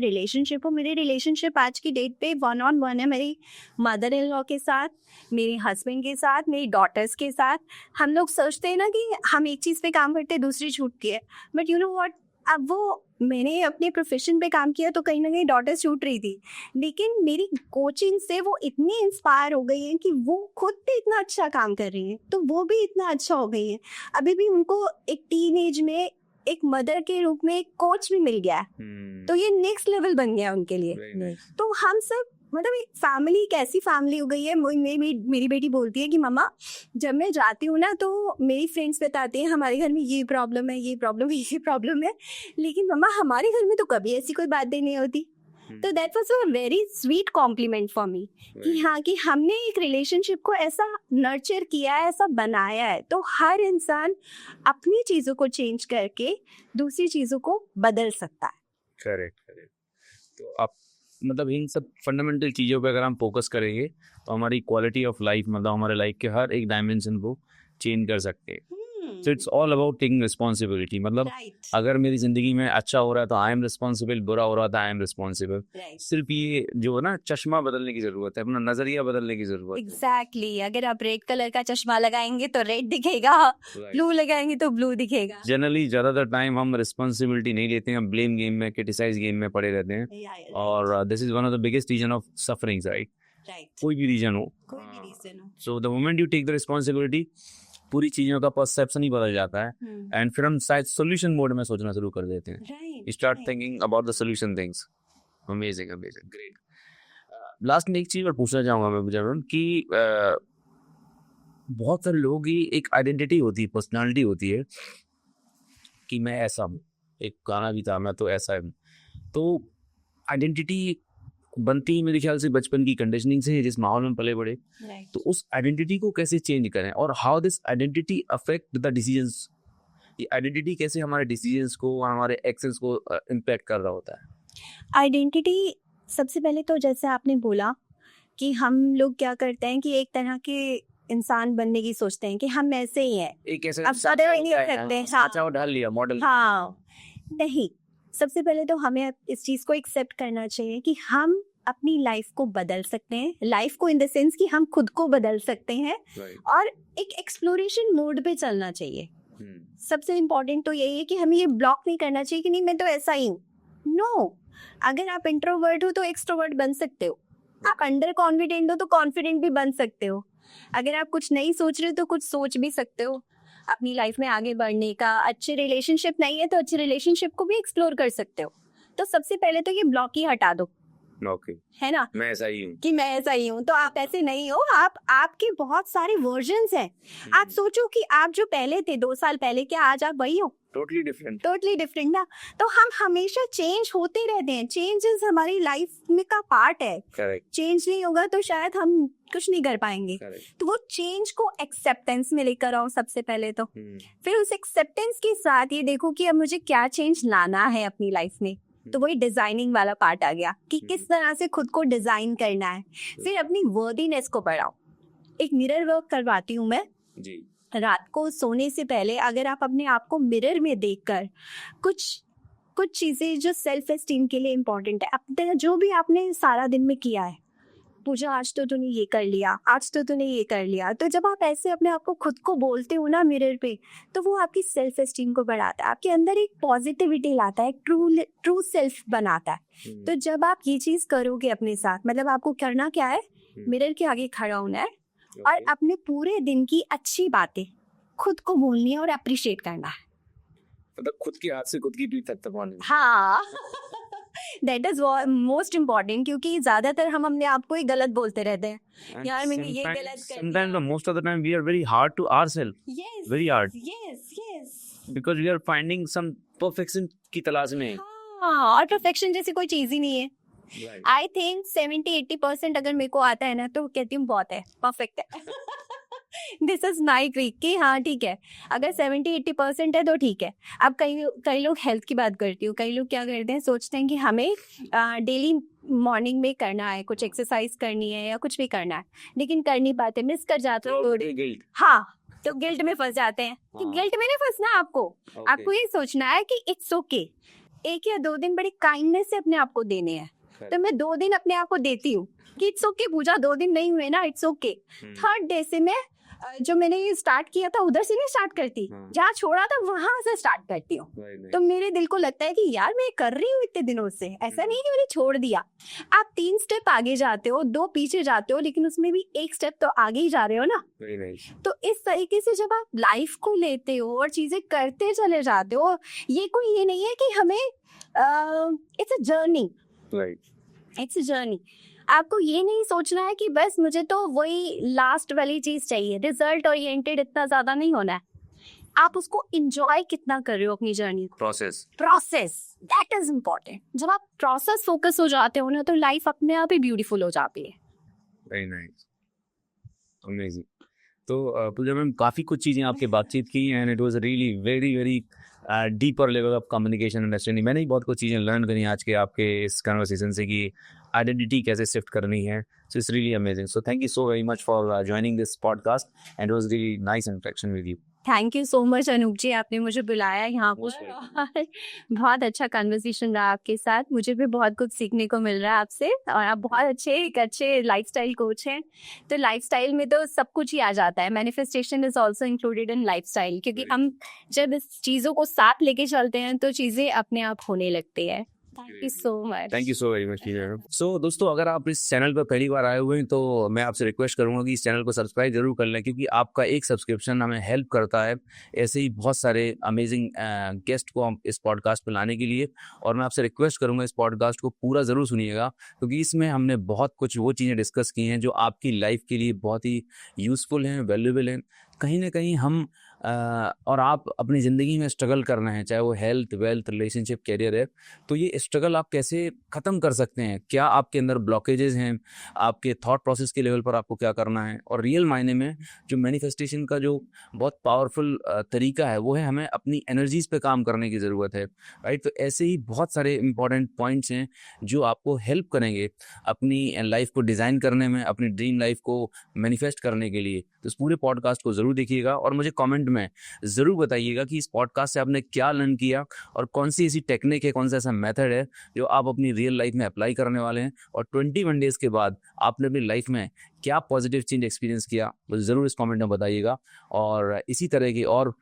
रिलेशनशिप आज की डेट पे 1-on-1 है, मेरी मदर इन लॉ के साथ, मेरे हस्बैंड के साथ, मेरी डॉटर्स के साथ। हम लोग सोचते हैं ना कि हम एक चीज पे काम करते हैं, दूसरी छूटती है, बट यू नो व्हाट, अब वो मैंने अपने प्रोफेशन पे काम किया तो कहीं ना कहीं डॉटर छूट रही थी, लेकिन मेरी कोचिंग से वो इतनी इंस्पायर हो गई हैं कि वो खुद भी इतना अच्छा काम कर रही हैं, तो वो भी इतना अच्छा हो गई हैं। अभी भी उनको एक टीन एज में एक मदर के रूप में एक कोच भी मिल गया है। तो ये नेक्स्ट लेवल बन गया उनके लिए। तो हम सब मतलब एक फैमिली, एक ऐसी फैमिली हो गई है। मेरी बेटी बोलती है कि मम्मा जब मैं जाती हूँ ना तो मेरी फ्रेंड्स बताते हैं हमारे घर में ये प्रॉब्लम है, ये प्रॉब्लम है, ये प्रॉब्लम है, लेकिन मम्मा हमारे घर में तो कभी ऐसी कोई बातें नहीं होती। तो that was a very sweet complement for me कि हाँ, कि हमने एक रिलेशनशिप को ऐसा नर्चर किया है, ऐसा बनाया है। तो हर इंसान अपनी चीज़ों को चेंज करके दूसरी चीज़ों को बदल सकता है। करेक्ट। तो आप मतलब इन सब फंडामेंटल चीज़ों पे अगर हम फोकस करेंगे तो हमारी क्वालिटी ऑफ लाइफ, मतलब हमारे लाइफ के हर एक डायमेंशन को चेंज कर सकते हैं। So it's all about taking responsibility. मतलब Right. अगर मेरी जिंदगी में अच्छा हो रहा है तो आई एम रिस्पॉन्सिबल, बुरा हो रहा था आई एम रिस्पॉन्सिबल। Right. सिर्फ ये जो है ना, चश्मा बदलने की जरूरत है, अपना नजरिया बदलने की जरूरत एग्जैक्टली अगर आप रेड कलर का चश्मा लगाएंगे तो रेड दिखेगा, है। ब्लू लगाएंगे तो ब्लू दिखेगा। जनरली ज्यादातर टाइम हम रिस्पॉन्सिबिलिटी नहीं लेते हैं, हम ब्लेम गेम में, क्रिटिसाइज गेम में पड़े रहते हैं। और this is one of the biggest reason of sufferings, right? कोई भी रीजन हो, कोई भी रीजन हो। So the moment you take the responsibility, पूरी चीजों का परसेप्शन ही बदल जाता है। एंड फिर हम शायद सोल्यूशन मोड में सोचना शुरू कर देते हैं। Start thinking about the solution things. Amazing, great. Last में एक चीज और पूछना चाहूंगा मैं जरूर कि बहुत सारे लोगों की एक आइडेंटिटी होती है, पर्सनालिटी होती है कि मैं ऐसा हूँ। एक गाना भी था, मैं तो ऐसा हूँ। तो आइडेंटिटी बनती मेरे ख्याल से बचपन की कंडीशनिंग से, जिस माहौल में पले बड़े। तो उस आइडेंटिटी को कैसे चेंज करें और how this identity affect the decisions? ये आइडेंटिटी कैसे हमारे डिसीजंस को, हमारे एक्शंस को इम्पैक्ट कर रहा होता है? आइडेंटिटी सबसे पहले तो जैसे आपने बोला कि हम लोग क्या करते हैं कि एक तरह के इंसान बनने की सोचते हैं कि हम ऐसे ही हैं, एक ऐसे अब सदैव नहीं हो सकते। साचा ढाल लिया मॉडल। हाँ, नहीं, सबसे पहले तो हमें इस चीज को एक्सेप्ट करना चाहिए कि हम अपनी लाइफ को बदल सकते हैं। लाइफ को इन द सेंस कि हम खुद को बदल सकते हैं और एक एक्सप्लोरेशन मोड पे चलना चाहिए। सबसे इम्पोर्टेंट तो यही है कि हमें ये ब्लॉक नहीं करना चाहिए कि नहीं मैं तो ऐसा ही हूँ। नो, अगर आप इंट्रोवर्ट हो तो एक्सट्रोवर्ट बन सकते हो, आप अंडर कॉन्फिडेंट हो तो कॉन्फिडेंट भी बन सकते हो, अगर आप कुछ नहीं सोच रहे तो कुछ सोच भी सकते हो अपनी लाइफ में आगे बढ़ने का। अच्छे रिलेशनशिप नहीं है तो अच्छे रिलेशनशिप को भी एक्सप्लोर कर सकते हो। तो सबसे पहले तो ये ब्लॉक ही हटा दो, है ना, मैं ऐसा ही हूँ, कि मैं ऐसा ही हूँ। तो आप ऐसे नहीं हो, आपके बहुत सारे वर्जन्स हैं। आप सोचो कि आप जो पहले थे 2 साल पहले, क्या आज आप वही हो? टोटली डिफरेंट ना। तो हम हमेशा चेंज होते रहते हैं, चेंजेस हमारी लाइफ में का पार्ट है। चेंज नहीं होगा तो शायद हम कुछ नहीं कर पाएंगे। तो वो चेंज को एक्सेप्टेंस में लेकर आओ सबसे पहले तो। फिर उस एक्सेप्टेंस के साथ ये देखो कि अब मुझे क्या चेंज लाना है अपनी लाइफ में। तो वही डिजाइनिंग वाला पार्ट आ गया कि किस तरह से खुद को डिजाइन करना है। फिर अपनी वर्दीनेस को बढ़ाओ। एक मिरर वर्क करवाती हूँ मैं जी। रात को सोने से पहले अगर आप अपने आप को मिरर में देखकर कुछ चीजें जो सेल्फ एस्टीम के लिए इम्पोर्टेंट है, अब जो भी आपने सारा दिन में किया है, पूजा आज तो तूने ये कर लिया, आज तो तूने ये कर लिया, तो जब आप ऐसे अपने आप को खुद को बोलते हो ना मिरर पे, तो वो आपकी सेल्फ एस्टीम को बढ़ाता है, आपके अंदर एक पॉजिटिविटी लाता है, ट्रू सेल्फ बनाता है। तो जब आप ये चीज करोगे अपने साथ, मतलब आपको करना क्या है, मिरर के आगे खड़ा होना है और अपने पूरे दिन की अच्छी बातें खुद को बोलनी है और अप्रिशिएट करना है। मतलब खुद के हाथ से खुद की पीठ तक तपानी। हाँ दैट इज मोस्ट इम्पॉर्टेंट, क्योंकि ज्यादातर हम अपने आप को ही गलत बोलते रहते हैं। And यार मैंने ये sometimes- गलत कर sometimes दिया। most of the time we are very hard to ourselves, Yes, very hard, yes। because we are finding some perfection की तलाश में हैं। हाँ, और परफेक्शन जैसी कोई चीज ही नहीं है। Right. आई थिंक 70-80% अगर मेरे को आता है ना तो कहती हूँ बहुत है, परफेक्ट है। दिस इज माई क्रिक कि हाँ ठीक है, अगर 70-80% है तो ठीक है। अब कई लोग हेल्थ की बात करती हूँ, कई लोग क्या करते हैं, सोचते हैं कि हमें डेली मॉर्निंग में करना है, कुछ एक्सरसाइज करनी है या कुछ भी करना है, लेकिन कर नहीं पाते, मिस कर जाते हैं। Guilt. हाँ, तो गिल्ट में फंस जाते हैं। कि हाँ। गिल्ट में नहीं फंसना है आपको। Okay. आपको ये सोचना है कि इट्स ओके, 1 या 2 दिन बड़ी काइंडनेस से अपने आप को देने हैं। तो मैं 2 दिन अपने आप को देती हूँ कि इट्स ओके पूजा, 2 दिन नहीं हुए ना, इट्स ओके। थर्ड डे से मैं जो मैंने ये स्टार्ट किया था उधर से नहीं स्टार्ट करती, हाँ। जहाँ छोड़ा था वहां से स्टार्ट करती हूँ। Right. तो मेरे दिल को लगता है कि यार मैं कर रही हूँ इतने दिनों से, ऐसा नहीं है कि मैंने छोड़ दिया। आप 3 स्टेप आगे जाते हो, 2 पीछे जाते हो, लेकिन उसमें भी 1 स्टेप तो आगे ही जा रहे हो ना। Very nice. तो इस तरीके से जब आप लाइफ को लेते हो और चीजें करते चले जाते हो, ये कोई ये नहीं है कि हमें it's a journey, Right. It's a journey. आपको ये नहीं सोचना है कि बस मुझे तो वही लास्ट वाली चीज चाहिए, रिजल्ट ओरिएंटेड इतना ज्यादा नहीं होना है। आप उसको इंजॉय कितना कर रहे हो अपनी जर्नी को, Process. Process, that is important. जब आप प्रोसेस फोकस हो जाते हो ना तो लाइफ अपने आप ही ब्यूटीफुल हो जाती है। Very nice. Amazing. तो पूजा मैम, काफ़ी कुछ चीज़ें आपके बातचीत की and it was really very very deeper level of communication understanding. मैंने भी बहुत कुछ चीज़ें लर्न करी आज के आपके इस कन्वर्सेशन से कि आइडेंटिटी कैसे शिफ्ट करनी है। So it's really amazing. So thank you so very much for joining this podcast and it was really nice interaction with you. Thank you so much Anoop ji, आपने मुझे बुलाया यहाँ Most पर welcome. और बहुत अच्छा कन्वर्सेशन रहा आपके साथ। मुझे भी बहुत कुछ सीखने को मिल रहा है आपसे, और आप बहुत एक अच्छे लाइफस्टाइल कोच हैं। तो लाइफस्टाइल में तो सब कुछ ही आ जाता है, manifestation is also included in lifestyle, क्योंकि Right. हम जब इस चीज़ों को साथ लेके चलते हैं तो चीज़ें अपने आप होने लगती है। Thank you so much. Thank you so very much. So दोस्तों, अगर आप इस चैनल पर पहली बार आए हुए हैं तो मैं आपसे रिक्वेस्ट करूंगा कि इस चैनल को सब्सक्राइब जरूर कर लें, क्योंकि आपका एक सब्सक्रिप्शन हमें हेल्प करता है ऐसे ही बहुत सारे अमेजिंग गेस्ट को हम इस पॉडकास्ट पर लाने के लिए। और मैं आपसे रिक्वेस्ट करूंगा इस पॉडकास्ट को पूरा ज़रूर सुनिएगा, क्योंकि इसमें हमने बहुत कुछ वो चीज़ें डिस्कस की हैं जो आपकी लाइफ के लिए बहुत ही यूज़फुल हैं, वैल्यूएबल हैं। कहीं ना कहीं हम और आप अपनी ज़िंदगी में स्ट्रगल करना है, चाहे वो हेल्थ, वेल्थ, रिलेशनशिप, कैरियर है, तो ये स्ट्रगल आप कैसे ख़त्म कर सकते हैं, क्या आपके अंदर ब्लॉकेजेस हैं, आपके थॉट प्रोसेस के लेवल पर आपको क्या करना है। और रियल मायने में जो मैनिफेस्टेशन का जो बहुत पावरफुल तरीका है वो है हमें अपनी एनर्जीज़ पे काम करने की ज़रूरत है, राइट। तो ऐसे ही बहुत सारे इंपॉर्टेंट पॉइंट्स हैं जो आपको हेल्प करेंगे अपनी लाइफ को डिज़ाइन करने में, अपनी ड्रीम लाइफ को मैनिफेस्ट करने के लिए। तो इस पूरे पॉडकास्ट को ज़रूर देखिएगा और मुझे कमेंट में ज़रूर बताइएगा कि इस पॉडकास्ट से आपने क्या लर्न किया और कौन सी ऐसी टेक्निक है, कौन सा ऐसा मेथड है जो आप अपनी रियल लाइफ में अप्लाई करने वाले हैं। और 21 डेज़ के बाद आपने अपनी लाइफ में क्या पॉजिटिव चेंज एक्सपीरियंस किया, मुझे ज़रूर इस कमेंट में बताइएगा। और इसी तरह की और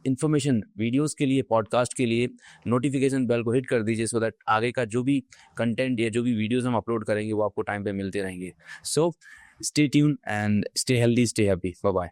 इन्फॉर्मेशन वीडियोस के लिए, पॉडकास्ट के लिए नोटिफिकेशन बेल को हिट कर दीजिए, सो दैट आगे का जो भी कंटेंट या जो भी वीडियोस हम अपलोड करेंगे वो आपको टाइम पे मिलते रहेंगे। So stay tune and stay healthy, stay happy. Bye bye.